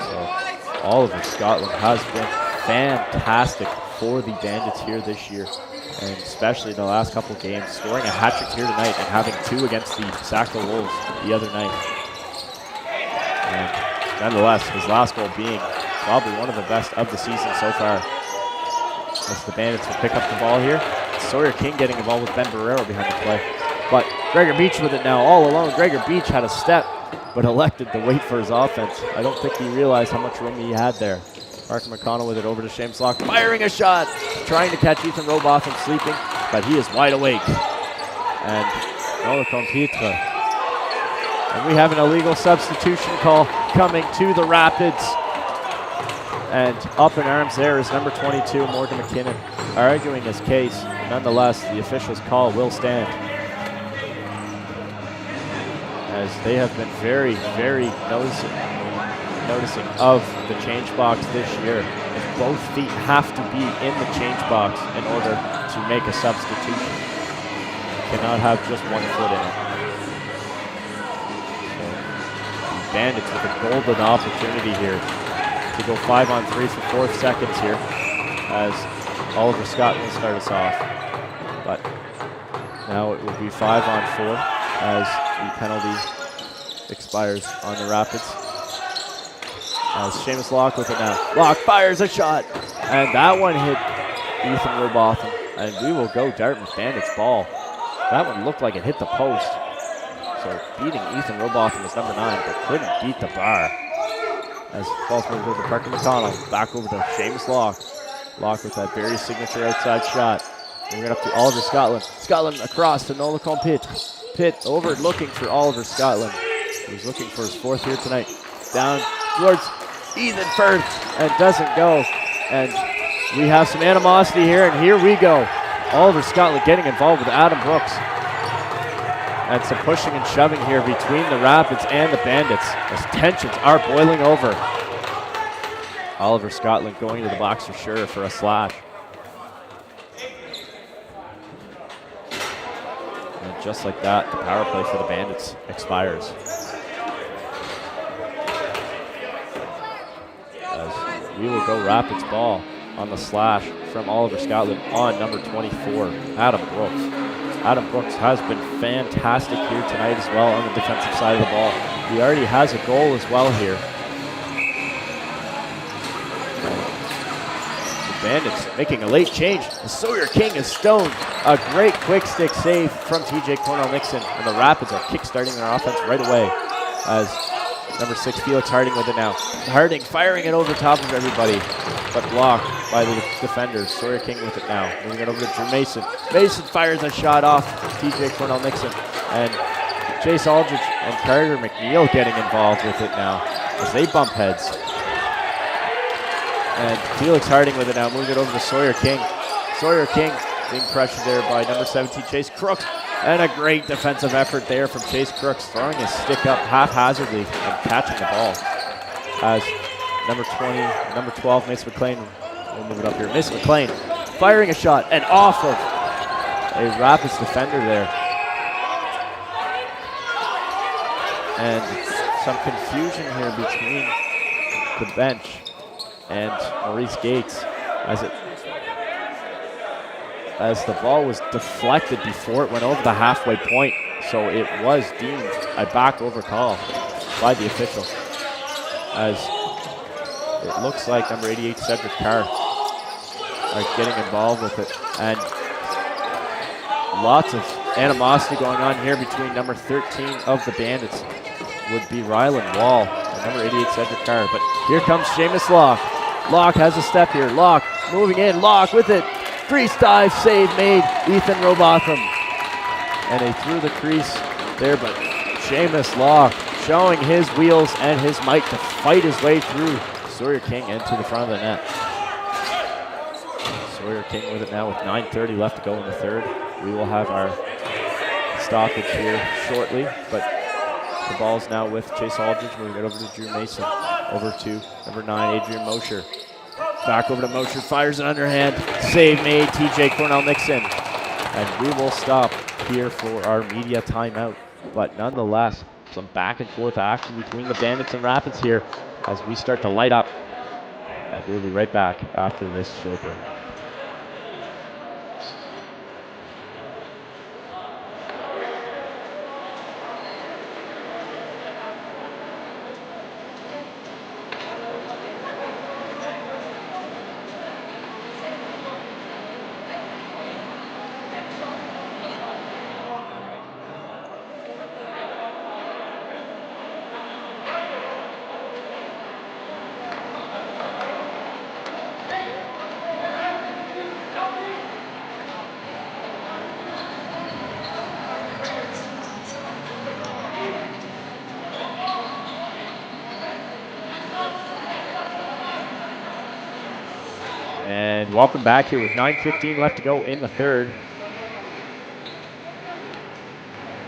So Oliver Scotland has been fantastic for the Bandits here this year, and especially in the last couple games, scoring a hat trick here tonight and having 2 against the Sackville Wolves the other night. And nonetheless, his last goal being probably one of the best of the season so far. As the Bandits will pick up the ball here. Sawyer King getting involved with Ben Barrero behind the play. But Gregor Beach with it now, all alone. Gregor Beach had a step, but elected to wait for his offense. I don't think he realized how much room he had there. Parker McConnell with it over to Seamus Locke, firing a shot, trying to catch Ethan Robotham sleeping, but he is wide awake. And Nola Compitre. And we have an illegal substitution call coming to the Rapids. And up in arms there is number 22, Morgan McKinnon, arguing his case. Nonetheless, the official's call will stand, as they have been very, very noticing of the change box this year. As both feet have to be in the change box in order to make a substitution. You cannot have just one foot in it. So the Bandits with a golden opportunity here to go 5-on-3 for 4 seconds here, as Oliver Scott will start us off. But now it will be 5-on-4 as the penalty expires on the Rapids. As Seamus Locke with it now. Locke fires a shot, and that one hit Ethan Robotham, and we will go Dartmouth Bandits ball. That one looked like it hit the post. So beating Ethan Robotham was number 9, but couldn't beat the bar. As ball's moved over to Parker McConnell, back over to Seamus Locke. Locke with that very signature outside shot. Moving it up to Oliver Scotland. Scotland across to Nola Pitt. Pitt over looking for Oliver Scotland. He's looking for his 4th here tonight. Down towards Ethan Firth, and doesn't go. And we have some animosity here, and here we go. Oliver Scotland getting involved with Adam Brooks. And some pushing and shoving here between the Rapids and the Bandits as tensions are boiling over. Oliver Scotland going to the box for sure for a slash. And just like that, the power play for the Bandits expires. As we will go Rapids ball on the slash from Oliver Scotland on number 24, Adam Brooks. Adam Brooks has been fantastic here tonight as well on the defensive side of the ball. He already has a goal as well here. The Bandits making a late change. Sawyer King is stoned. A great quick stick save from TJ Cornell-Nixon, and the Rapids are kick-starting their offense right away as number 6, Felix Harding with it now. Harding firing it over top of everybody, but blocked by the defenders. Sawyer King with it now. Moving it over to Drew Mason. Mason fires a shot off TJ Cornell-Nixon, and Chase Aldridge and Carter McNeil getting involved with it now as they bump heads. And Felix Harding with it now. Moving it over to Sawyer King. Sawyer King being pressured there by number 17, Chase Crooks. And a great defensive effort there from Chase Crooks, throwing his stick up haphazardly and catching the ball. As number 12, Miss McLean, we'll move it up here. Miss McLean firing a shot and off of a Rapids defender there. And some confusion here between the bench and Maurice Gates as the ball was deflected before it went over the halfway point. So it was deemed a back over call by the official, as it looks like number 88, Cedric Carr, are getting involved with it. And lots of animosity going on here between number 13 of the Bandits would be Rylan Wall and number 88, Cedric Carr. But here comes Seamus Locke. Locke has a step here. Locke moving in. Locke with it. Crease dive save made, Ethan Robotham. And they threw the crease there, but Seamus Locke showing his wheels and his might to fight his way through Sawyer King into the front of the net. Sawyer King with it now with 9:30 left to go in the third. We will have our stoppage here shortly, but the ball's now with Chase Aldridge, moving it over to Drew Mason, over to number 9, Adrian Mosher. Back over to Mosher, fires an underhand. Save made, TJ Cornell-Nixon. And we will stop here for our media timeout. But nonetheless, some back and forth action between the Bandits and Rapids here as we start to light up. And we'll be right back after this short break. And welcome back here with 9:15 left to go in the third.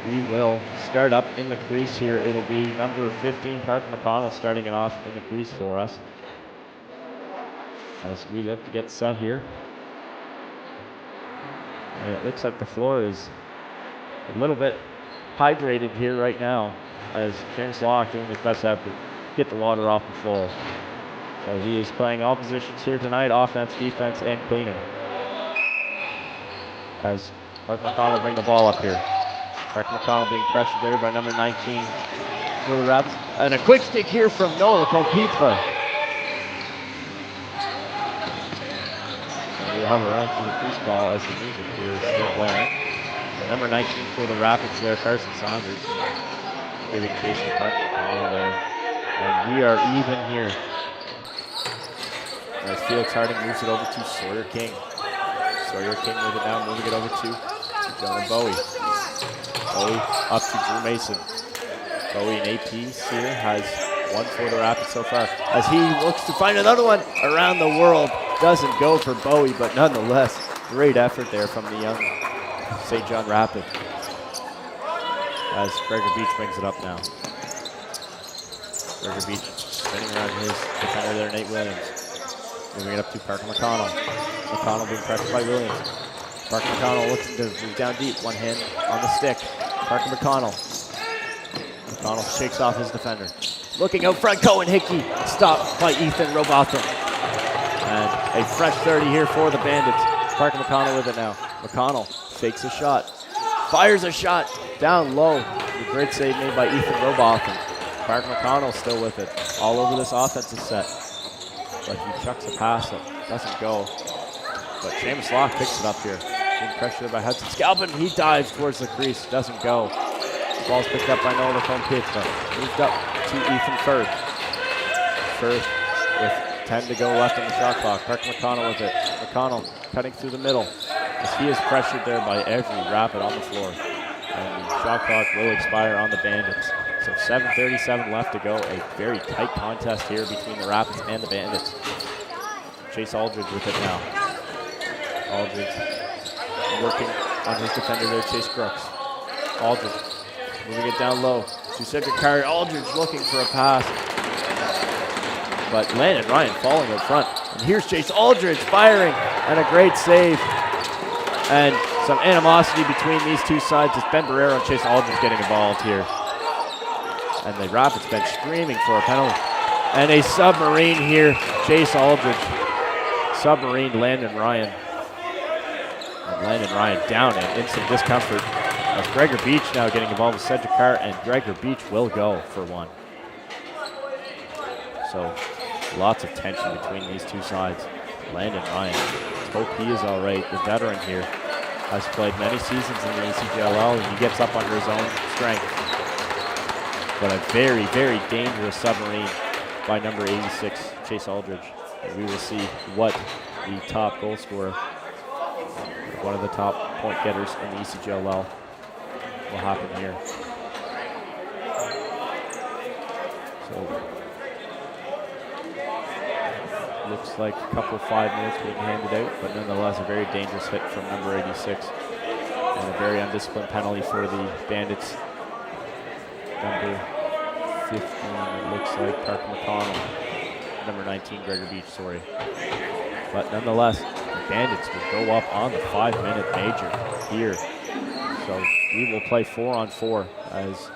We will start up in the crease here. It'll be number 15, Parker McConnell, starting it off in the crease for us. As we look to get set here. And it looks like the floor is a little bit hydrated here right now as James Locke doing his best effort to get the water off the floor. So he is playing all positions here tonight, offense, defense, and cleaning. As Parker McConnell bring the ball up here. Parker McConnell being pressured there by number 19 for the Rapids. And a quick stick here from Noah Kompitva. And we'll have a run for the crease ball as the music here is still playing. Number 19 for the Rapids there, Carson Saunders. Giving chase to Parker McConnell there. And we are even here. As Felix Harding moves it over to Sawyer King. Sawyer King with it now, moving it over to Jonah Bowie. Bowie up to Drew Mason. Bowie in APs here has one for the Rapids so far. As he looks to find another one around the world. Doesn't go for Bowie, but nonetheless, great effort there from the young St. John Rapid. As Gregor Beach brings it up now. Gregor Beach spinning around his defender there, Nate Williams. Moving it up to Parker McConnell. McConnell being pressured by Williams. Parker McConnell looking to move down deep. One hand on the stick. Parker McConnell. McConnell shakes off his defender. Looking out front, Cohen Hickey. Stopped by Ethan Robotham. And a fresh 30 here for the Bandits. Parker McConnell with it now. McConnell fakes a shot. Fires a shot down low. The great save made by Ethan Robotham. Parker McConnell still with it. All over this offensive set. But he chucks a pass that doesn't go. But James Locke picks it up here. Being pressured by Hudson Scalpin. He dives towards the crease. Doesn't go. The ball's picked up by Nolan Kompitva. Moved up to Ethan Firth. Firth with 10 to go left on the shot clock. Parker McConnell with it. McConnell cutting through the middle. As he is pressured there by every Rapid on the floor. And the shot clock will expire on the Bandits. So 7:37 left to go. A very tight contest here between the Rapids and the Bandits. Chase Aldridge with it now. Aldridge working on his defender there, Chase Crooks. Aldridge moving it down low to Cedric Carey. Aldridge looking for a pass. But Landon Ryan falling up front. And here's Chase Aldridge firing and a great save. And some animosity between these two sides as Ben Barrero and Chase Aldridge getting involved here. And the Rapids bench screaming for a penalty. And a submarine here, Chase Aldridge. Submarine Landon Ryan. And Landon Ryan down and in some discomfort. As Gregor Beach now getting involved with Cedric Carr, and Gregor Beach will go for one. So lots of tension between these two sides. Landon Ryan, let's hope he is all right. The veteran here has played many seasons in the ECJLL, and he gets up under his own strength. But a very, very dangerous submarine by number 86, Chase Aldridge. And we will see what the top goal scorer, one of the top point getters in the ECJLL, will happen here. So, looks like a couple of 5 minutes being handed out, but nonetheless a very dangerous hit from number 86. And a very undisciplined penalty for the Bandits. Number 15, it looks like Parker McConnell. Number 19, Gregor Beach, sorry. But nonetheless, the Bandits will go up on the 5-minute major here. So we will play 4-on-4 as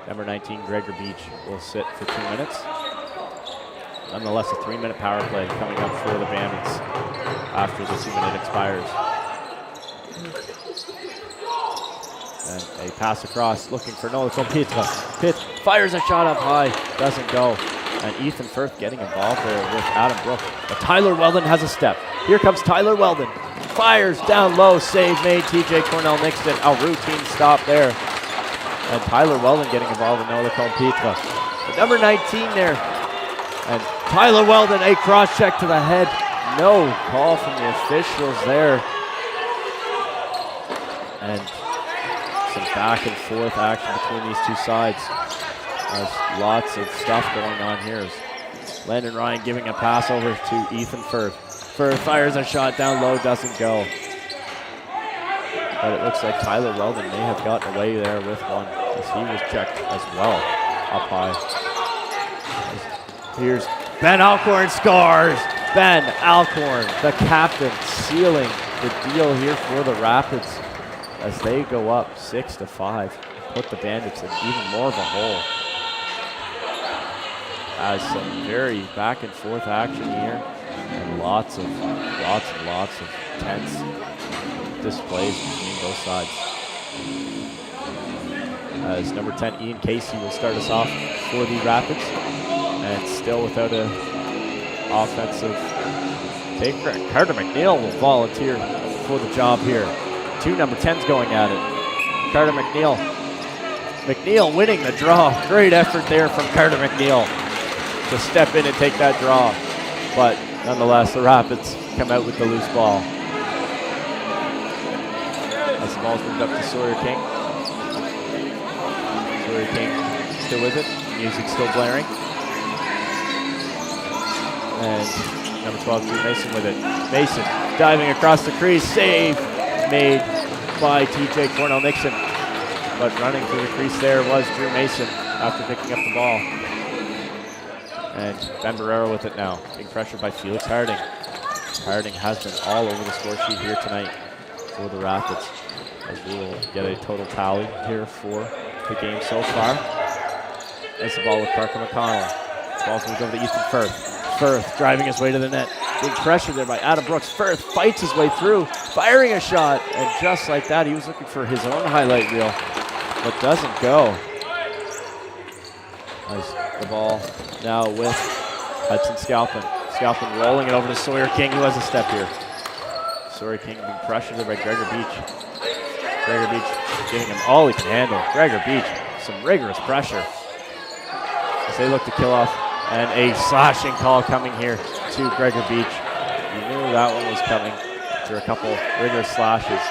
number 19, Gregor Beach, will sit for 2 minutes. Nonetheless, a 3-minute power play coming up for the Bandits after the 2-minute expires. And a pass across, looking for Nola Compitra. Pitt fires a shot up high, doesn't go. And Ethan Firth getting involved there with Adam Brook. But Tyler Weldon has a step. Here comes Tyler Weldon. Fires down low, save made. TJ Cornell Nixon, a routine stop there. And Tyler Weldon getting involved in Nola Compitra. But number 19 there. And Tyler Weldon, a cross check to the head. No call from the officials there. And some back and forth action between these two sides. There's lots of stuff going on here. Landon Ryan giving a pass over to Ethan Firth. Firth fires a shot down low, doesn't go. But it looks like Tyler Weldon may have gotten away there with one, as he was checked as well up high. Here's Ben Alcorn scores. Ben Alcorn, the captain, sealing the deal here for the Rapids as they go up 6-5. Put the Bandits in even more of a hole. As some very back and forth action here, and lots of tense displays between both sides. As number 10, Ian Casey, will start us off for the Rapids, and still without a offensive taker. Carter McNeil will volunteer for the job here. 2 number 10s going at it. Carter McNeil. McNeil winning the draw. Great effort there from Carter McNeil to step in and take that draw. But nonetheless, the Rapids come out with the loose ball. As the ball's moved up to Sawyer King. Sawyer King still with it. Music still blaring. And number 12, Drew Mason with it. Mason diving across the crease. Save made by TJ Cornell Nixon. But running through the crease there was Drew Mason after picking up the ball. And Ben Barrero with it now, being pressured by Felix Harding. Harding has been all over the score sheet here tonight for the Rapids, as we will get a total tally here for the game so far. As the ball with Parker McConnell. Ball's moved over to Ethan Firth. Firth driving his way to the net. Big pressure there by Adam Brooks. Firth fights his way through, firing a shot, and just like that, he was looking for his own highlight reel, but doesn't go. As the ball now with Hudson Scalpin. Scalpin rolling it over to Sawyer King, who has a step here. Sawyer King being pressured there by Gregor Beach. Gregor Beach giving him all he can handle. Gregor Beach, some rigorous pressure as they look to kill off. And a slashing call coming here to Gregor Beach. You knew that one was coming after a couple rigorous slashes.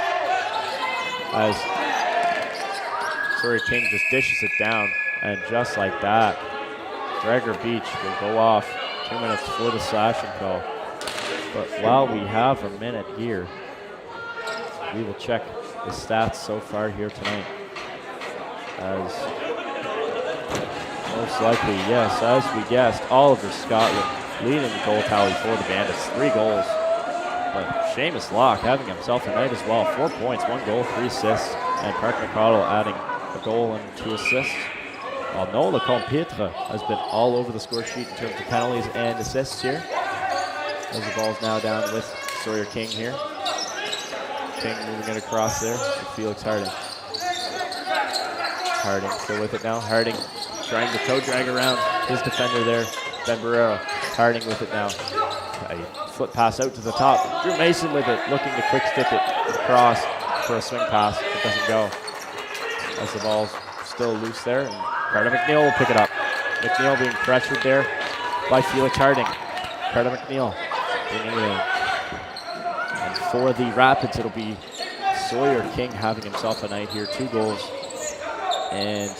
As Sawyer King just dishes it down. And just like that, Gregor Beach will go off. 2 minutes for the slashing call. But while we have a minute here, we will check the stats so far here tonight. As most likely, yes, as we guessed, Oliver Scotland leading the goal tally for the Bandits. 3 goals. But Seamus Locke having himself a night as well. 4 points, 1 goal, 3 assists. And Park McConnell adding a goal and 2 assists. While Nola Compitra has been all over the score sheet in terms of penalties and assists here. As the ball's now down with Sawyer King here. King moving it across there with Felix Harding. Harding still with it now. Harding trying to toe drag around his defender there, Ben Barrero. Harding with it now. A foot pass out to the top. Drew Mason with it, looking to quick stick it across for a swing pass. It doesn't go. As the ball's still loose there. And Carter McNeil will pick it up. McNeil being pressured there by Felix Harding. Carter McNeil bringing it in. And for the Rapids, it'll be Sawyer King having himself a night here. 2 goals. And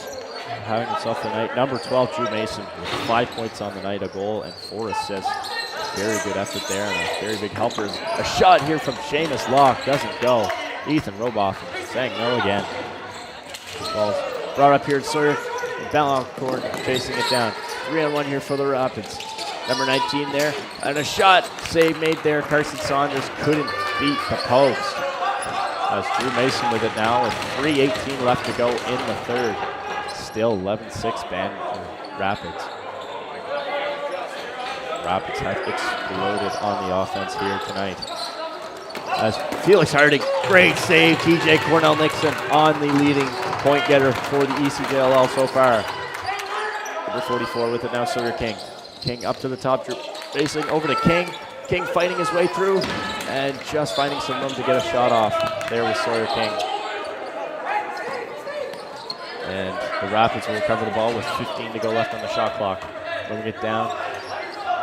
having himself a night, number 12, Drew Mason, with 5 points on the night, a goal and 4 assists. Very good effort there, and a very big helper. A shot here from Seamus Locke, doesn't go. Ethan Roboff saying no again. Ball's brought up here to Sawyer. Ballancourt chasing it down. 3-on-1 here for the Rapids. Number 19 there. And a shot save made there. Carson Saunders couldn't beat the post. As Drew Mason with it now with 3:18 left to go in the third. Still 11-6 Rapids. Rapids have exploded on the offense here tonight. As Felix Harding, great save. TJ Cornell Nixon on the leading point getter for the ECJLL so far. Number 44 with it now, Sawyer King. King up to the top, racing over to King. King fighting his way through and just finding some room to get a shot off. There was Sawyer King. And the Rapids will recover the ball with 15 to go left on the shot clock. Moving it down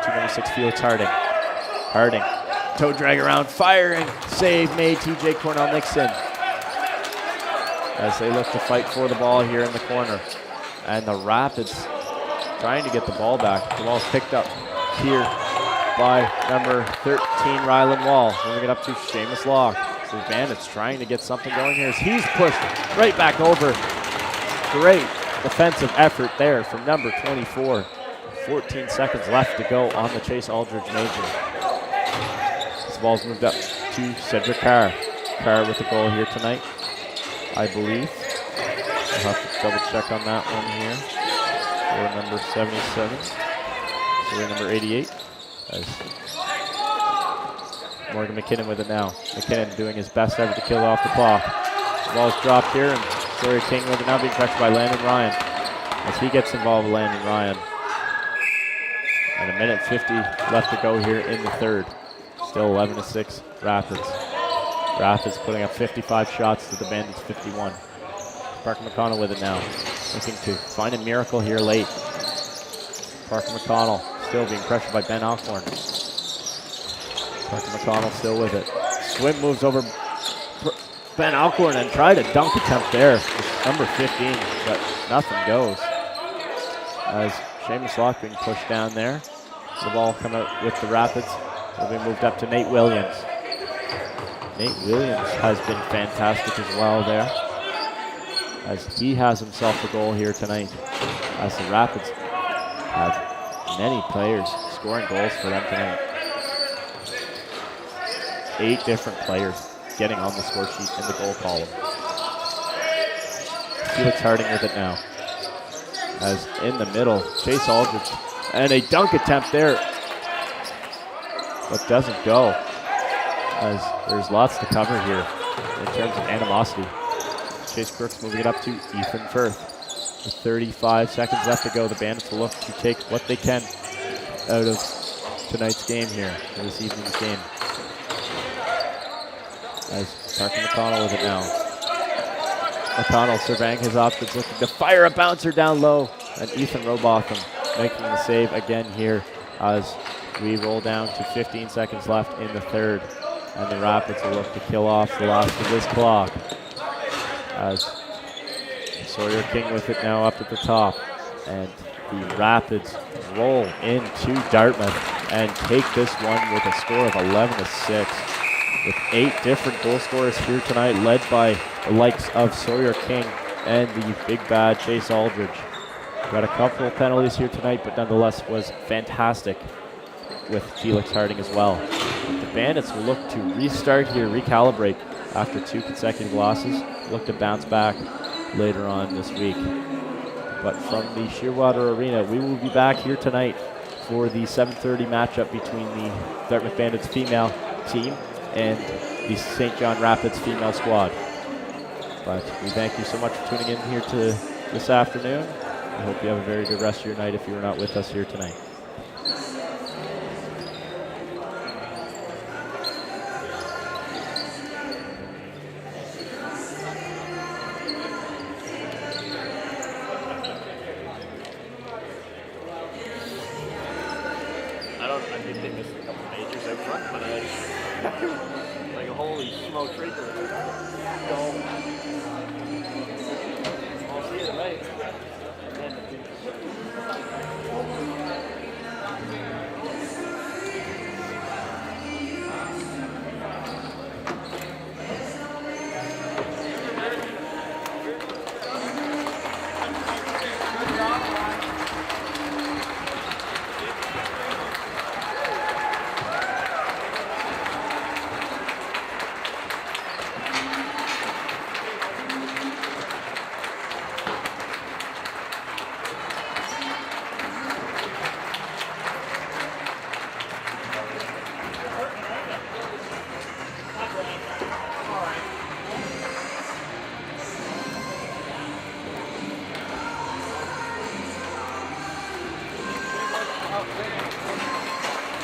to number 6, Felix Harding. Harding, toe drag around, firing, save made TJ Cornell Nixon. As they look to fight for the ball here in the corner. And the Rapids trying to get the ball back. The ball's picked up here by number 13, Rylan Wall. Moving it up to Seamus Locke. So the Bandits trying to get something going here as he's pushed right back over. Great defensive effort there from number 24. 14 seconds left to go on the Chase Aldridge Major. This ball's moved up to Cedric Carr. Carr with the goal here tonight, I believe. I'll have to double check on that one here. For number 77. So we're number 88. As Morgan McKinnon with it now. McKinnon doing his best effort to kill off the clock. The ball's dropped here, and Sawyer King with it now being pressured by Landon Ryan. As he gets involved with Landon Ryan. And a minute 50 left to go here in the third. Still 11-6 Rapids. Rapids putting up 55 shots to the Bandits 51. Parker McConnell with it now. Looking to find a miracle here late. Parker McConnell still being pressured by Ben Alcorn. Parker McConnell still with it. Swim moves over Ben Alcorn and tried a dunk attempt there with number 15, but nothing goes. As Seamus Locke being pushed down there. The ball come out with the Rapids. Will be moved up to Nate Williams. Nate Williams has been fantastic as well there, as he has himself a goal here tonight, as the Rapids have many players scoring goals for them tonight. 8 different players getting on the score sheet in the goal column. Felix Harding with it now. As in the middle, Chase Aldridge, and a dunk attempt there, but doesn't go, as there's lots to cover here in terms of animosity. Chase Crooks moving it up to Ethan Firth. With 35 seconds left to go, the Bandits will look to take what they can out of tonight's game here, or this evening's game. As Parker McConnell with it now. McConnell surveying his options, looking to fire a bouncer down low, and Ethan Robotham making the save again here as we roll down to 15 seconds left in the third, and the Rapids will look to kill off the last of this clock. As Sawyer King with it now up at the top, and the Rapids roll into Dartmouth and take this one with a score of 11-6. With 8 different goal scorers here tonight, led by the likes of Sawyer King and the big bad Chase Aldridge. Got a couple of penalties here tonight, but nonetheless was fantastic with Felix Harding as well. The Bandits will look to restart here, recalibrate after 2 consecutive losses, look to bounce back later on this week. But from the Shearwater Arena, we will be back here tonight for the 7:30 matchup between the Dartmouth Bandits female team and the St. John Rapids female squad. But we thank you so much for tuning in here to this afternoon. I hope you have a very good rest of your night if you were not with us here tonight. I think they missed a couple majors out front, but like a holy smokes right there. Go.